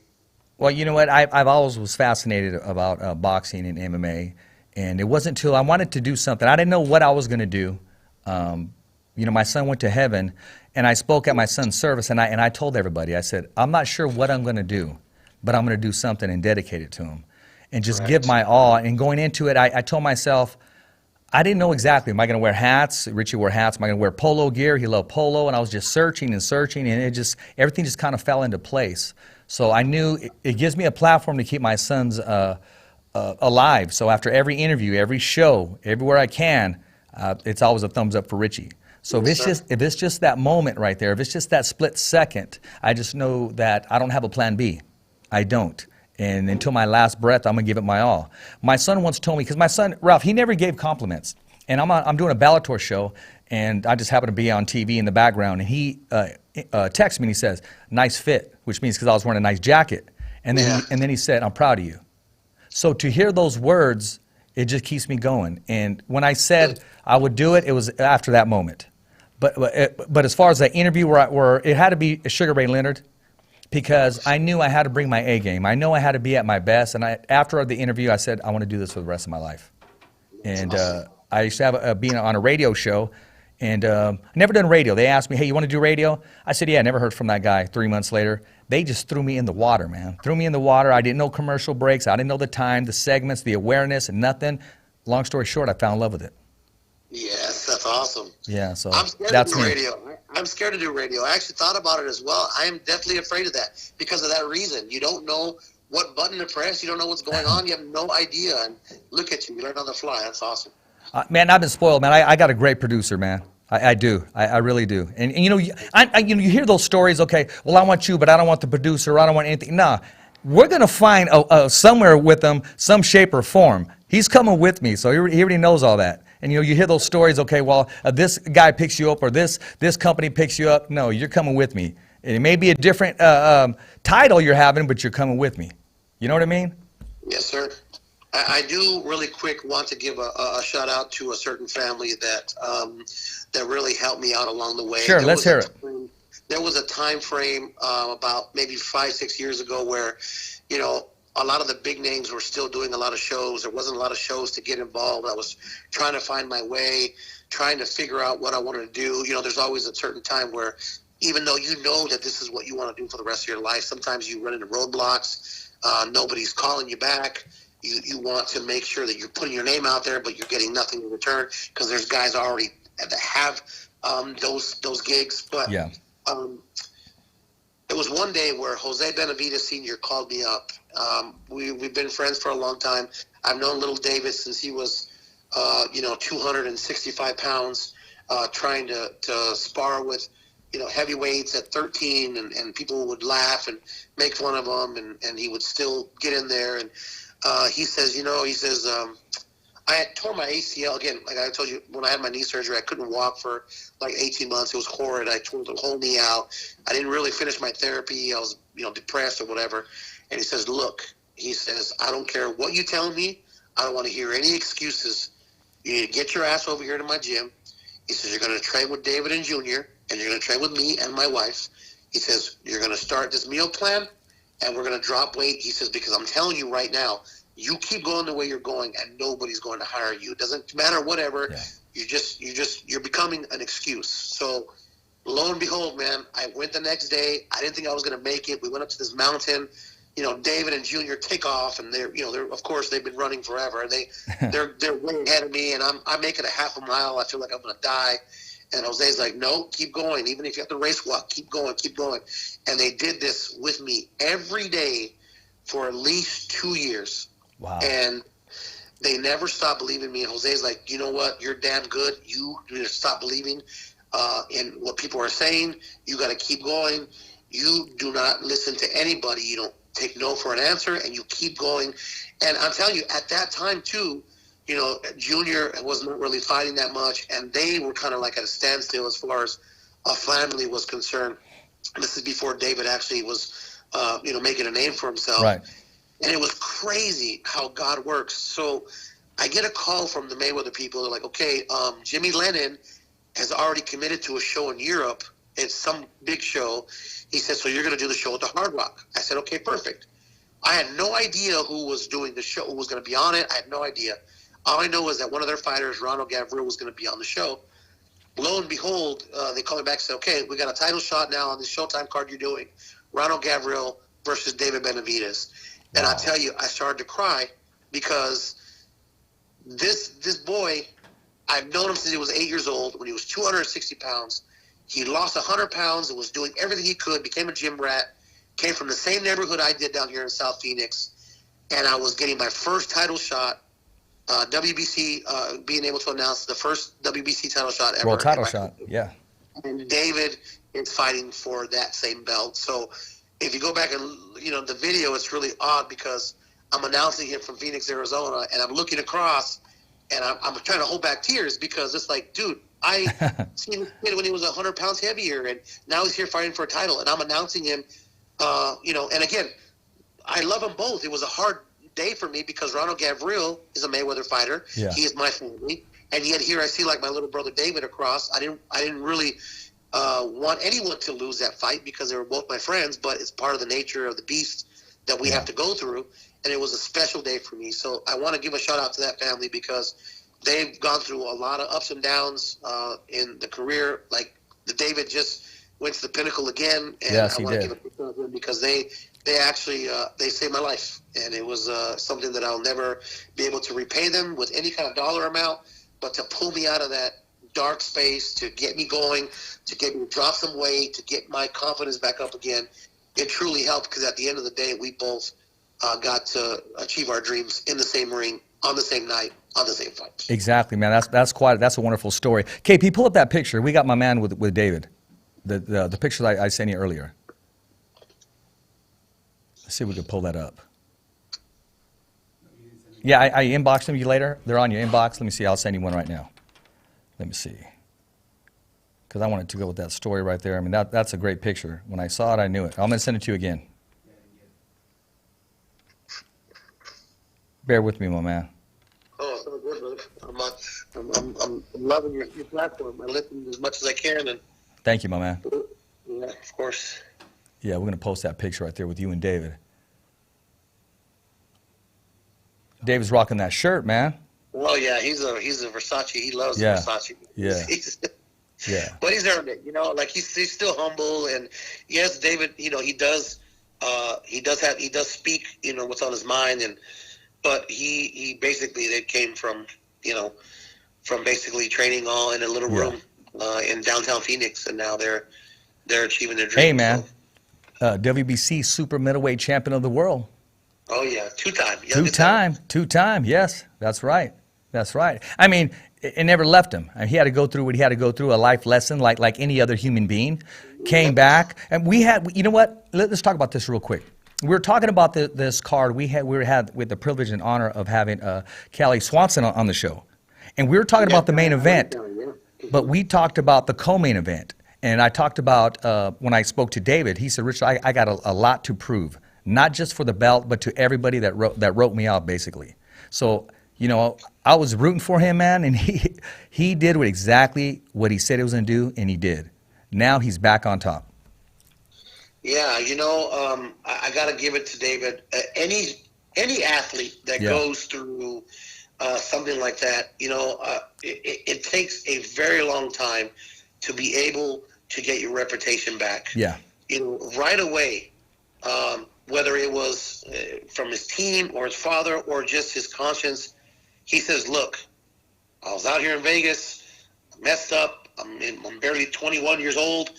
Well, you know what, I've always was fascinated about boxing and MMA, and it wasn't until I wanted to do something. I didn't know what I was going to do. You know, my son went to heaven, and I spoke at my son's service, and I told everybody, I said, I'm not sure what I'm going to do, but I'm going to do something and dedicate it to him and just give my all. And going into it, I told myself, I didn't know exactly. Am I going to wear hats? Richie wore hats. Am I going to wear polo gear? He loved polo. And I was just searching, and everything just kind of fell into place. So I knew it gives me a platform to keep my sons alive. So after every interview, every show, everywhere I can, it's always a thumbs up for Richie. So if it's just that moment right there, if it's just that split second, I just know that I don't have a plan B. I don't. And until my last breath, I'm going to give it my all. My son once told me, because my son, Ralph, he never gave compliments. And I'm doing a Bellator show, and I just happen to be on TV in the background. And he texts me, and he says, nice fit, which means because I was wearing a nice jacket. And then he said, I'm proud of you. So to hear those words, it just keeps me going. And when I said I would do it, it was after that moment. But as far as that interview where it had to be Sugar Ray Leonard, because I knew I had to bring my A game. I know I had to be at my best. And after the interview, I said, I want to do this for the rest of my life. And I used to have being on a radio show, and I never done radio. They asked me, hey, you want to do radio? I said, yeah, I never heard from that guy. 3 months later, they just threw me in the water, man. Threw me in the water. I didn't know commercial breaks. I didn't know the time, the segments, the awareness, and nothing. Long story short, I fell in love with it. Yes, that's awesome. Yeah, so I'm scared that's to do me. radio. I'm scared to do radio. I actually thought about it as well. I am definitely afraid of that because of that reason. You don't know what button to press. You don't know what's going on. You have no idea. And look at you. You learn on the fly. That's awesome. Man, I've been spoiled, man. I got a great producer, man. I do. I really do. And you know, you hear those stories. Okay, well, I want you, but I don't want the producer. I don't want anything. Nah, we're gonna find somewhere with him, some shape or form. He's coming with me, so he already knows all that. And you hear those stories. Okay, well, this guy picks you up, or this company picks you up. No, you're coming with me. It may be a different title you're having, but you're coming with me. You know what I mean? Yes, sir. I do really quick want to give a shout out to a certain family that really helped me out along the way. Sure, let's hear it. There was a time frame about maybe 5-6 years ago where, you know, a lot of the big names were still doing a lot of shows. There wasn't a lot of shows to get involved. I was trying to find my way, trying to figure out what I wanted to do. You know, there's always a certain time where even though you know that this is what you want to do for the rest of your life, sometimes you run into roadblocks. Nobody's calling you back. You want to make sure that you're putting your name out there, but you're getting nothing in return because there's guys already that have those gigs. But yeah. It was one day where Jose Benavidez Sr. called me up. We've been friends for a long time. I've known Little David since he was, 265 pounds, trying to spar with, heavyweights at 13, and people would laugh and make fun of him, and he would still get in there. And he says, I had tore my ACL again. Like I told you, when I had my knee surgery, I couldn't walk for like 18 months. It was horrid. I tore the whole knee out. I didn't really finish my therapy. I was, depressed or whatever. And he says, look, I don't care what you tell me. I don't want to hear any excuses. You need to get your ass over here to my gym. He says, you're going to train with David and Junior, and you're going to train with me and my wife. He says, you're going to start this meal plan, and we're going to drop weight. He says, because I'm telling you right now, you keep going the way you're going, and nobody's going to hire you. It doesn't matter, whatever. Yeah. You're becoming an excuse. So, lo and behold, man, I went the next day. I didn't think I was going to make it. We went up to this mountain. David and Junior take off, and they're of course they've been running forever. They're way ahead of me, and I'm making a half a mile. I feel like I'm gonna die. And Jose's like, no, keep going. Even if you have to race walk, keep going. And they did this with me every day for at least 2 years. Wow. And they never stopped believing in me. And Jose's like, you know what? You're damn good. You need to stop believing in what people are saying. You got to keep going. You do not listen to anybody. You don't take no for an answer, and you keep going. And I'm telling you, at that time, too, Junior wasn't really fighting that much, and they were kind of like at a standstill as far as a family was concerned. This is before David actually was, making a name for himself. Right. And it was crazy how God works. So I get a call from the Mayweather people. They're like, okay, Jimmy Lennon has already committed to a show in Europe. It's some big show. He said, so you're going to do the show at the Hard Rock. I said, okay, perfect. I had no idea who was doing the show, who was going to be on it. I had no idea. All I know is that one of their fighters, Ronald Gavril, was going to be on the show. Lo and behold, they called me back and said, okay, we got a title shot now on the Showtime card you're doing. Ronald Gavril versus David Benavidez. And I tell you, I started to cry because this boy, I've known him since he was 8 years old. When he was 260 pounds, he lost 100 pounds and was doing everything he could, became a gym rat, came from the same neighborhood I did down here in South Phoenix, and I was getting my first title shot. WBC, being able to announce the first WBC title shot ever. World title shot, yeah. And David is fighting for that same belt. So if you go back and, the video, it's really odd because I'm announcing him from Phoenix, Arizona, and I'm looking across, and I'm trying to hold back tears because it's like, dude, I seen this kid when he was 100 pounds heavier, and now he's here fighting for a title, and I'm announcing him, and again, I love them both. It was a hard day for me because Ronald Gavril is a Mayweather fighter. Yeah. He is my family, and yet here I see like my little brother David across. I didn't really want anyone to lose that fight because they were both my friends, but it's part of the nature of the beast that we have to go through, and it was a special day for me. So I want to give a shout out to that family because they've gone through a lot of ups and downs in the career. Like the David just went to the pinnacle again, and yes, I want to give a big shout out to them because they actually they saved my life, and it was something that I'll never be able to repay them with any kind of dollar amount, but to pull me out of that dark space, to get me going, to get me to drop some weight, to get my confidence back up again, it truly helped because at the end of the day, we both got to achieve our dreams in the same ring, on the same night, on the same fight. Exactly, man. That's a wonderful story. KP, pull up that picture. We got my man with David, the picture that I sent you earlier. Let's see if we can pull that up. Yeah, I inboxed them you later. They're on your inbox. Let me see. I'll send you one right now. Let me see. Because I wanted to go with that story right there. I mean, that's a great picture. When I saw it, I knew it. I'm going to send it to you again. Bear with me, my man. Oh, so good, brother. I'm loving your platform. I listen as much as I can. And thank you, my man. yeah, of course. Yeah, we're going to post that picture right there with you and David. David's rocking that shirt, man. Oh yeah, he's a Versace. He loves Versace. Yeah. Yeah. But he's earned it, like he's still humble, and yes, David, he does speak, what's on his mind, but he basically, they came from basically training all in a little room in downtown Phoenix, and now they're achieving their dream. Hey man, WBC super middleweight champion of the world. Oh yeah, two-time. Yes, that's right. I mean, it never left him. He had to go through what he had to go through, a life lesson like any other human being. Came back, and we had, you know what? Let's talk about this real quick. We were talking about this card. We had with the privilege and honor of having Kelly Swanson on the show, and we were talking about the main event, but we talked about the co-main event. And I talked about when I spoke to David. He said, "Richard, I got a lot to prove, not just for the belt, but to everybody that wrote me out, basically." So, I was rooting for him, man, and he did exactly what he said he was going to do, and he did. Now he's back on top. Yeah, I got to give it to David. Any athlete that goes through something like that, it takes a very long time to be able to get your reputation back. Yeah. Right away, whether it was from his team or his father or just his conscience, he says, look, I was out here in Vegas, I messed up, I'm barely 21 years old,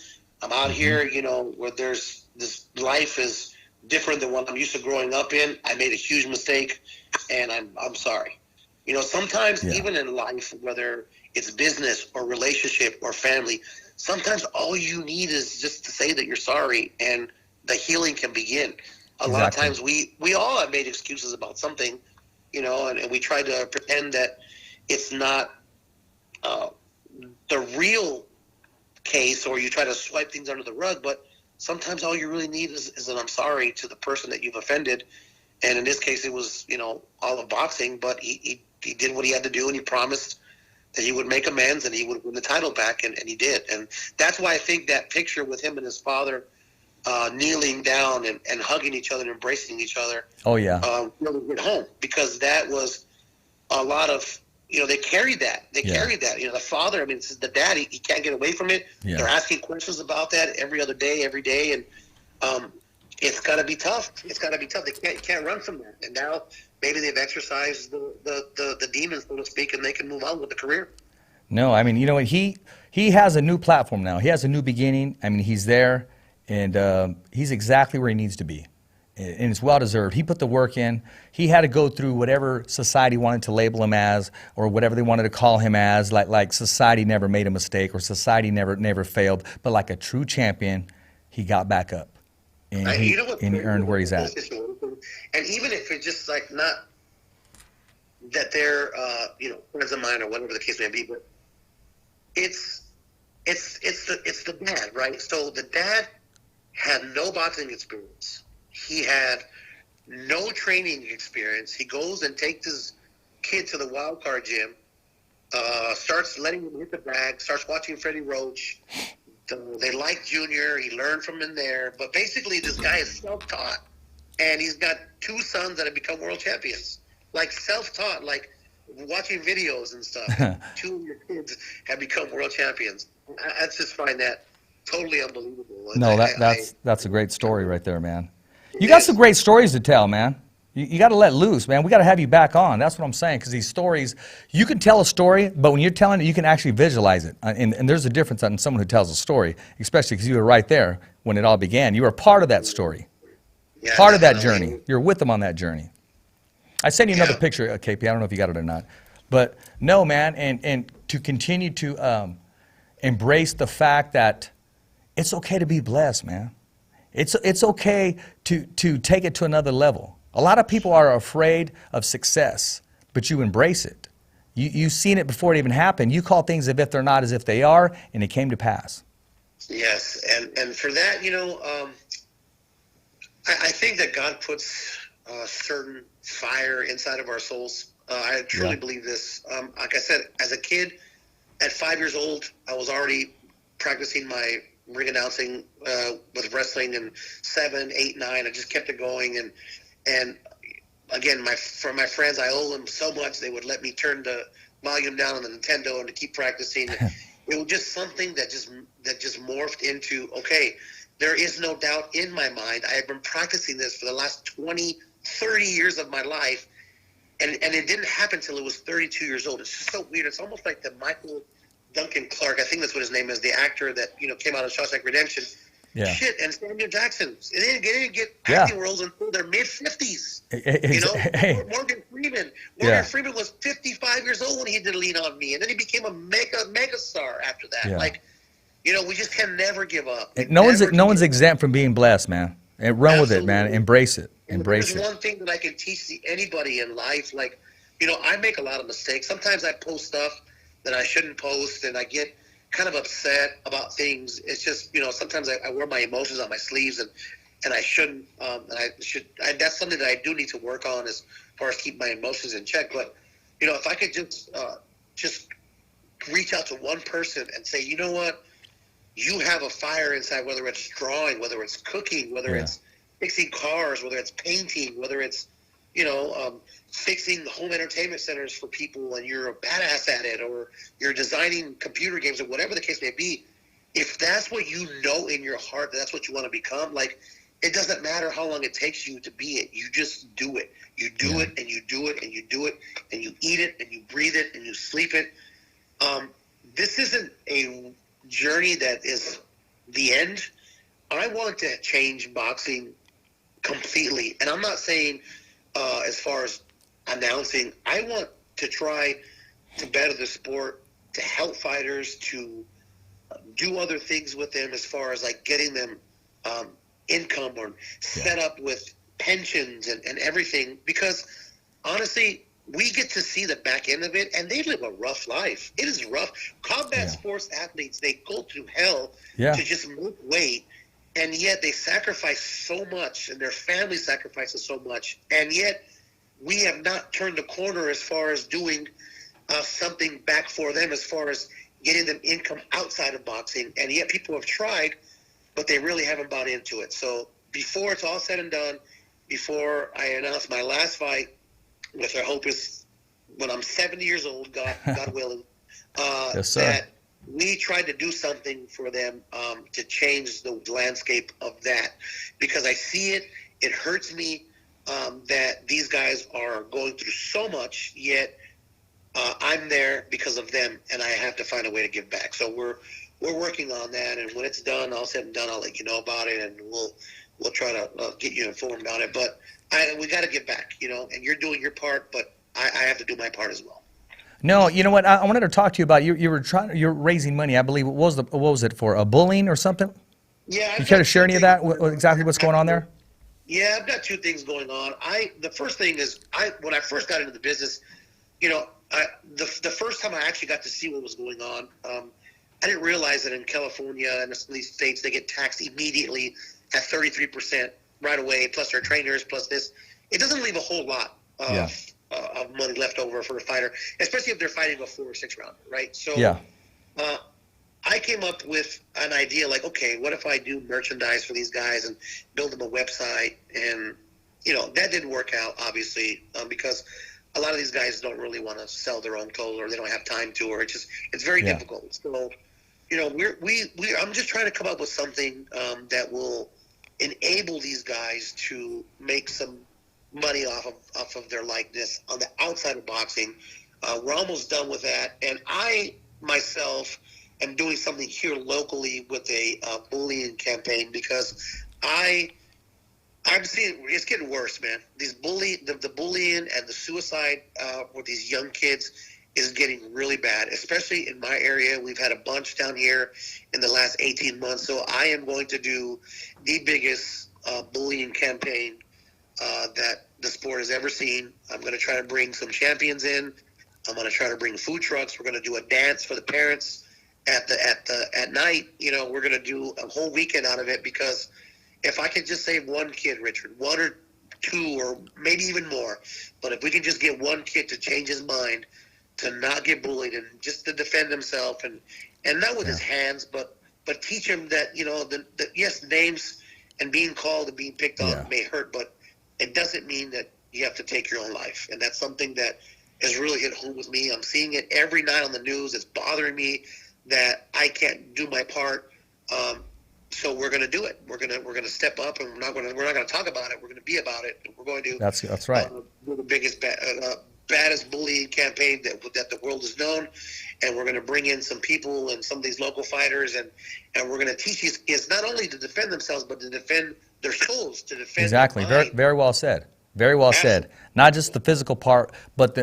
I'm out here, you know, where there's this life is different than what I'm used to growing up in. I made a huge mistake, and I'm sorry. You know, sometimes even in life, whether it's business or relationship or family, sometimes all you need is just to say that you're sorry, and the healing can begin. A lot of times we all have made excuses about something, you know, and we try to pretend that it's not the real case, or you try to swipe things under the rug, but sometimes all you really need is an I'm sorry to the person that you've offended. And in this case, it was, you know, all of boxing, but he did what he had to do, and he promised that he would make amends and he would win the title back, and he did. And that's why I think that picture with him and his father kneeling down and hugging each other and embracing each other really hit home, because that was a lot of, you know, they carried that. Carried that. You know, the father, I mean, this is the dad, he can't get away from it. Yeah. They're asking questions about that every other day, every day. And it's got to be tough. It's got to be tough. They can't run from that. And now maybe they've exercised the demons, so to speak, and they can move on with the career. No, I mean, you know, he has a new platform now. He has a new beginning. I mean, he's there, and he's exactly where he needs to be. And it's well-deserved. He put the work in. He had to go through whatever society wanted to label him as, or whatever they wanted to call him as, like society never made a mistake, or society never failed. But like a true champion, he got back up, and he earned where he's at. And even if it's just like not that they're you know, friends of mine or whatever the case may be, but it's the dad, right? So the dad had no boxing experience. He had no training experience. He goes and takes his kid to the wild card gym, starts letting him hit the bag, starts watching Freddie Roach. They like Junior. He learned from him there. But basically, this guy is self-taught. And he's got two sons that have become world champions. Like self-taught, like watching videos and stuff. Two of your kids have become world champions. I just find that totally unbelievable. No, that's a great story right there, man. You got some great stories to tell, man. You got to let loose, man. We got to have you back on. That's what I'm saying, because these stories, you can tell a story, but when you're telling it, you can actually visualize it. And there's a difference on someone who tells a story, especially because you were right there when it all began. You were part of that story, part of that journey. You're with them on that journey. I sent you another picture, KP. I don't know if you got it or not. But no, man, and to continue to embrace the fact that it's okay to be blessed, man. It's okay to take it to another level. A lot of people are afraid of success, but you embrace it. You've seen it before it even happened. You call things as if they're not as if they are, and it came to pass. Yes, and for that, you know, I think that God puts a certain fire inside of our souls. I truly believe this. Like I said, as a kid, at 5 years old, I was already practicing my ring announcing with wrestling, and 7, 8, 9. I just kept it going, and again, for my friends, I owe them so much. They would let me turn the volume down on the Nintendo and to keep practicing. It was just something that just morphed into, okay, there is no doubt in my mind. I have been practicing this for the last 20, 30 years of my life, and it didn't happen until it was 32 years old. It's just so weird. It's almost like the Michael Duncan Clark, I think that's what his name is, the actor that, you know, came out of Shawshank Redemption. Yeah. Shit, and Samuel Jackson. They didn't get acting roles until their mid-50s. You know, Morgan Freeman. Freeman was 55 years old when he did Lean On Me, and then he became a mega star after that. Yeah. Like, you know, we just can never give up. No one's exempt from being blessed, man. And run with it, man. Embrace it. Embrace it. There's one thing that I can teach anybody in life. Like, you know, I make a lot of mistakes. Sometimes I post stuff that I shouldn't post, and I get kind of upset about things. It's just, you know, sometimes I wear my emotions on my sleeves, and I shouldn't. That's something that I do need to work on as far as keep my emotions in check. But, you know, if I could just reach out to one person and say, you know what, you have a fire inside, whether it's drawing, whether it's cooking, whether it's fixing cars, whether it's painting, whether it's, you know, fixing home entertainment centers for people, and you're a badass at it, or you're designing computer games, or whatever the case may be. If that's what you know in your heart, that's what you want to become, like, it doesn't matter how long it takes you to be it. You just do it. You do it, and you do it, and you do it, and you eat it, and you breathe it, and you sleep it. This isn't a journey that is the end. I want to change boxing completely. And I'm not saying as far as announcing. I want to try to better the sport, to help fighters, to do other things with them as far as like getting them income or set up with pensions and everything. Because honestly, we get to see the back end of it, and they live a rough life. It is rough. Combat sports athletes, they go through hell to just make weight, and yet they sacrifice so much, and their family sacrifices so much, and yet we have not turned the corner as far as doing something back for them, as far as getting them income outside of boxing, and yet people have tried, but they really haven't bought into it. So before it's all said and done, before I announce my last fight, which I hope is when I'm 70 years old, God willing, that we tried to do something for them to change the landscape of that. Because I see it, it hurts me that these guys are going through so much, yet I'm there because of them, and I have to find a way to give back. So we're working on that, and when it's done, all said and done, I'll let you know about it, and we'll try to get you informed on it. But we got to give back, and you're doing your part, but I have to do my part as well. No, you know what? I wanted to talk to you about you're raising money. I believe what was it for, a bullying or something? Yeah. You care to share any of that? Exactly what's going on there? Yeah, I've got two things going on. The first thing is when I first got into the business, the first time I actually got to see what was going on, I didn't realize that in California and these states they get taxed immediately at 33% right away, plus their trainers, plus this. It doesn't leave a whole lot of money left over for a fighter, especially if they're fighting a 4 or 6 rounder, right? So I came up with an idea like, okay, what if I do merchandise for these guys and build them a website? And, that didn't work out, obviously, because a lot of these guys don't really want to sell their own clothes, or they don't have time to, or it's very difficult. So, I'm just trying to come up with something that will enable these guys to make some money off of their likeness on the outside of boxing. We're almost done with that, and I myself am doing something here locally with a bullying campaign, because I'm seeing it's getting worse, man. The bullying and the suicide with these young kids is getting really bad, especially in my area. We've had a bunch down here in the last 18 months. So I am going to do the biggest bullying campaign that the sport has ever seen. I'm going to try to bring some champions in. I'm going to try to bring food trucks. We're going to do a dance for the parents at night. We're going to do a whole weekend out of it, because if I could just save one kid, Richard, 1 or 2 or maybe even more, but if we can just get one kid to change his mind, to not get bullied and just to defend himself, and not with his hands, but teach him that, yes, names and being called and being picked on may hurt, but it doesn't mean that you have to take your own life. And that's something that has really hit home with me. I'm seeing it every night on the news. It's bothering me that I can't do my part. So we're going to do it. We're going to step up, and we're not going to talk about it. We're going to be about it. We're going to. That's right. Do the biggest, baddest bullying campaign that the world has known, and we're going to bring in some people and some of these local fighters, and we're going to teach these kids not only to defend themselves, but to defend their souls, to defend exactly. Their mind. Very well said. Very well said. Not just the physical part, but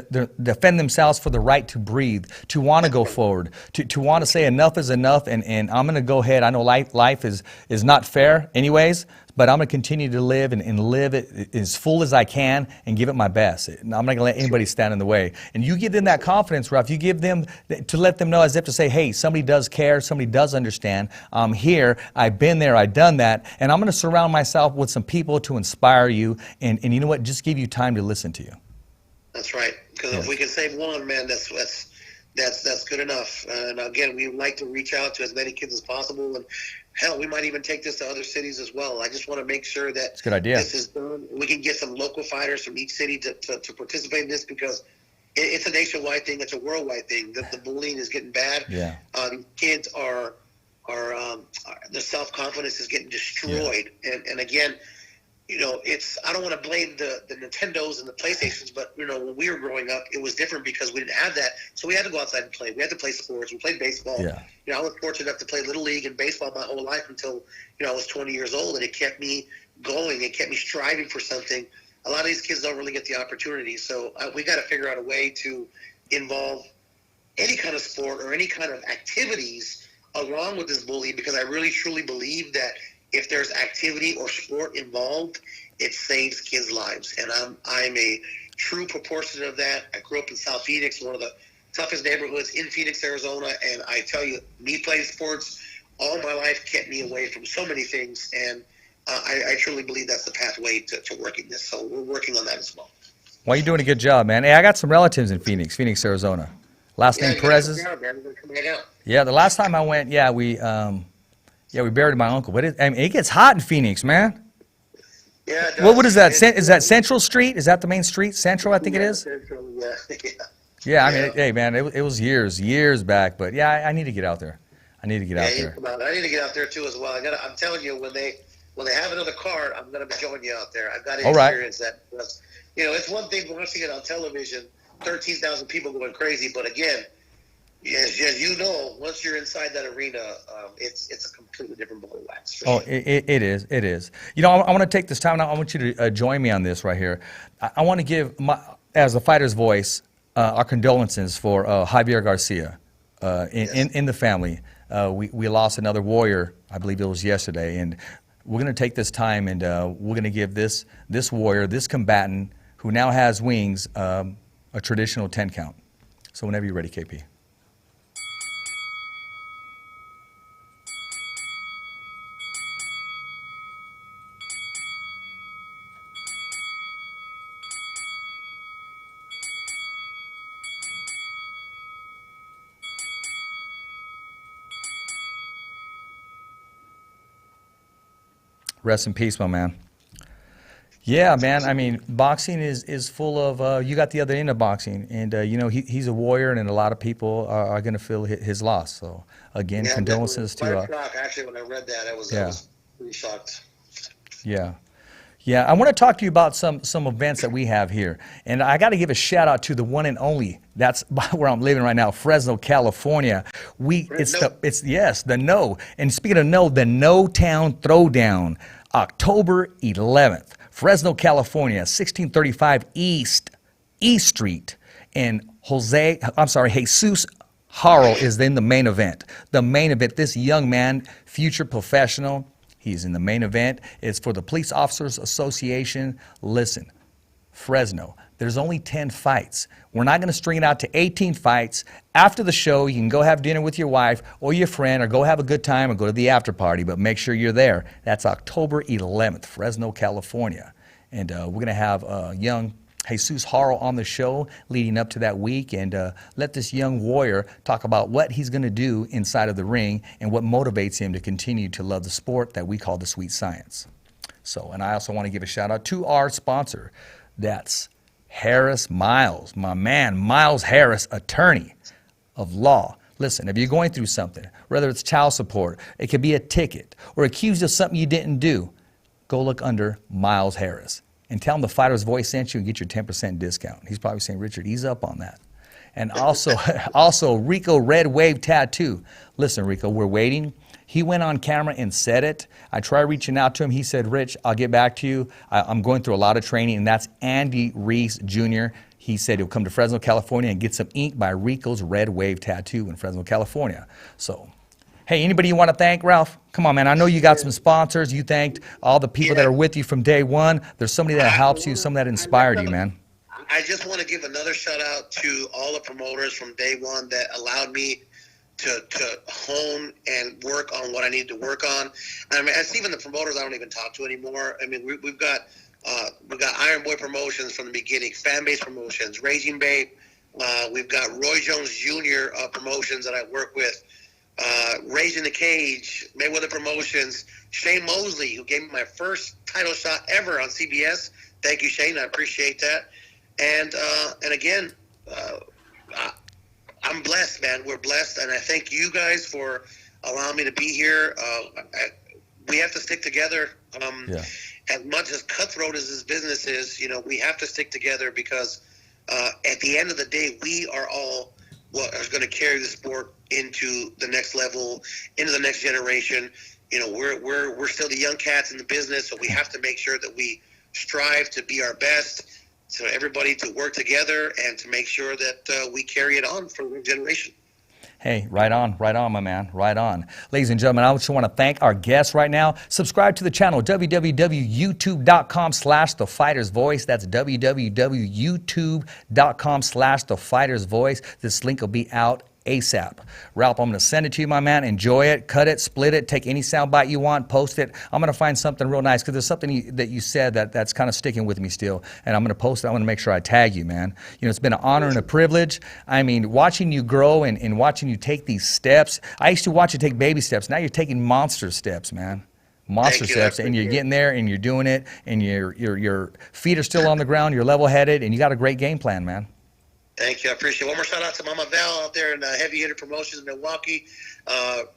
defend themselves for the right to breathe, to want to go forward, to want to say enough is enough, and I'm going to go ahead. I know life is not fair anyways, but I'm going to continue to live and live it as full as I can and give it my best. I'm not going to let anybody stand in the way. And you give them that confidence, Ralph. You give them, to let them know as if to say, hey, somebody does care, somebody does understand. I'm here, I've been there, I've done that, and I'm going to surround myself with some people to inspire you, and you know what, just give you time to listen to you. That's right. Because if we can save one, man, that's good enough. And again, we would like to reach out to as many kids as possible, and hell, we might even take this to other cities as well. I just want to make sure that that's a good idea. This is done. We can get some local fighters from each city to participate in this, because it's a nationwide thing. It's a worldwide thing. The bullying is getting bad. Yeah. Kids are their self-confidence is getting destroyed. And again, I don't want to blame the Nintendos and the PlayStations, but when we were growing up, it was different because we didn't have that. So we had to go outside and play. We had to play sports. We played baseball. Yeah. I was fortunate enough to play Little League and baseball my whole life until, I was 20 years old, and it kept me going. It kept me striving for something. A lot of these kids don't really get the opportunity. So we got to figure out a way to involve any kind of sport or any kind of activities along with this bullying, because I really truly believe that if there's activity or sport involved, it saves kids' lives. And I'm a true proportion of that. I grew up in South Phoenix, one of the toughest neighborhoods in Phoenix, Arizona. And I tell you, me playing sports all my life kept me away from so many things. And I truly believe that's the pathway to working this. So we're working on that as well. Well, you're doing a good job, man. Hey, I got some relatives in Phoenix, Arizona. Last name Perez's. Yeah, the last time I went, we buried my uncle. But it gets hot in Phoenix, man. Yeah. What is that? Is that Central Street? Is that the main street? Central, I think it is. Central, yeah. Yeah, I mean, hey, man, it was years back. But yeah, I need to get out there. I need to get out there. I need to get out there too as well. I'm telling you, when they have another card, I'm going to be showing you out there. I've got to experience that. Because, it's one thing watching it on television, 13,000 people going crazy. But again, as once you're inside that arena, it's a completely different ball of wax. Oh, it is. It is. I want to take this time now. I want you to join me on this right here. I want to give, as a fighter's voice, our condolences for Javier Garcia in the family. We lost another warrior, I believe it was yesterday, and we're going to take this time and we're going to give this warrior, this combatant who now has wings, a traditional 10 count. So whenever you're ready, KP. Rest in peace, my man. Yeah, man. I mean, boxing is full of. You got the other end of boxing, and he's a warrior, and a lot of people are going to feel his loss. So again, condolences to. Actually, when I read that, I was pretty shocked. Yeah. Yeah, I want to talk to you about some events that we have here, and I got to give a shout out to the one and only. That's where I'm living right now, Fresno, California. The No. And speaking of No, the No Town Throwdown, October 11th, Fresno, California, 1635 East Street, and Jesus Haro is then the main event. The main event. This young man, future professional. He's in the main event. It's for the Police Officers Association. Listen, Fresno, there's only 10 fights. We're not going to string it out to 18 fights. After the show, you can go have dinner with your wife or your friend or go have a good time or go to the after party, but make sure you're there. That's October 11th, Fresno, California. And we're going to have young Jesus Haro on the show leading up to that week, and let this young warrior talk about what he's going to do inside of the ring and what motivates him to continue to love the sport that we call the sweet science. So, and I also want to give a shout out to our sponsor. That's Harris Miles, my man, Miles Harris, attorney of law. Listen, if you're going through something, whether it's child support, it could be a ticket, or accused of something you didn't do, go look under Miles Harris. And tell him the Fighter's Voice sent you and get your 10% discount. He's probably saying, Richard, ease up on that. And also Rico Red Wave Tattoo. Listen, Rico, we're waiting. He went on camera and said it. I tried reaching out to him. He said, Rich, I'll get back to you. I'm going through a lot of training, and that's Andy Reese Jr. He said he'll come to Fresno, California and get some ink by Rico's Red Wave Tattoo in Fresno, California. So, hey, anybody you want to thank, Ralph? Come on, man. I know you got some sponsors. You thanked all the people that are with you from day one. There's somebody that helps you, somebody that inspired you, man. I just want to give another shout out to all the promoters from day one that allowed me to hone and work on what I need to work on. I mean, it's even the promoters I don't even talk to anymore. I mean, we've got Iron Boy Promotions from the beginning, Fan Base Promotions, Raging Bay. We've got Roy Jones Jr. Promotions that I work with. Raising the Cage, Mayweather Promotions, Shane Mosley, who gave me my first title shot ever on CBS. Thank you, Shane. I appreciate that. And again, I'm blessed, man. We're blessed, and I thank you guys for allowing me to be here. We have to stick together. As much as cutthroat as this business is, we have to stick together because at the end of the day, we are all what is going to carry the sport into the next level, into the next generation. We're still the young cats in the business, so we have to make sure that we strive to be our best, so everybody to work together and to make sure that we carry it on for the generation. Hey, right on, my man, right on. Ladies and gentlemen, I just want to thank our guests right now. Subscribe to the channel, www.youtube.com/The Fighter's Voice. That's www.youtube.com/The Fighter's Voice. This link will be out ASAP. Ralph, I'm going to send it to you, my man. Enjoy it, cut it, split it, take any soundbite you want, post it. I'm going to find something real nice because there's something that you said that's kind of sticking with me still, and I'm going to post it. I'm going to make sure I tag you, man. It's been an honor and a privilege. I mean, watching you grow and watching you take these steps. I used to watch you take baby steps. Now you're taking monster steps, man. Monster steps, and you're getting there, and you're doing it, and your feet are still on the ground. You're level-headed, and you got a great game plan, man. Thank you. I appreciate it. One more shout out to Mama Val out there in Heavy Hitter Promotions in Milwaukee.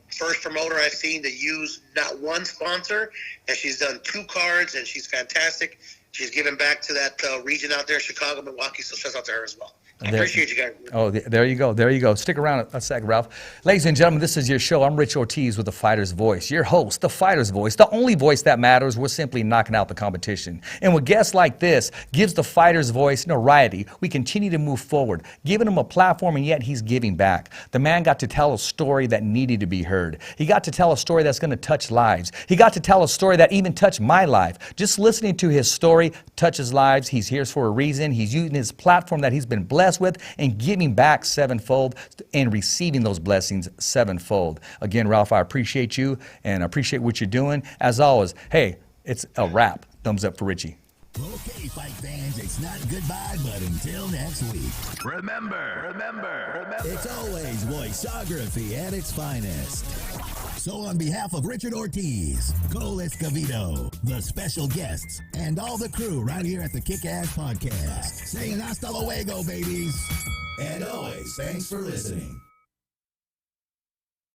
First promoter I've seen to use not one sponsor, and she's done 2 cards, and she's fantastic. She's given back to that region out there, Chicago, Milwaukee, so shout out to her as well. I appreciate you guys. Oh, there you go. There you go. Stick around a sec, Ralph. Ladies and gentlemen, this is your show. I'm Rich Ortiz with The Fighter's Voice, your host, The Fighter's Voice, the only voice that matters. We're simply knocking out the competition. And with guests like this, gives The Fighter's Voice notoriety. We continue to move forward, giving him a platform, and yet he's giving back. The man got to tell a story that needed to be heard. He got to tell a story that's going to touch lives. He got to tell a story that even touched my life. Just listening to his story touches lives. He's here for a reason. He's using his platform that he's been blessed with and giving back sevenfold and receiving those blessings sevenfold. Again, Ralph, I appreciate you and I appreciate what you're doing. As always, hey, it's a wrap. Thumbs up for Richie. Okay, fight fans, it's not goodbye, but until next week. Remember. It's always voiceography at its finest. So on behalf of Richard Ortiz, Cole Escovedo, the special guests, and all the crew right here at the Kick-Ass Podcast, saying hasta luego, babies. And always, thanks for listening.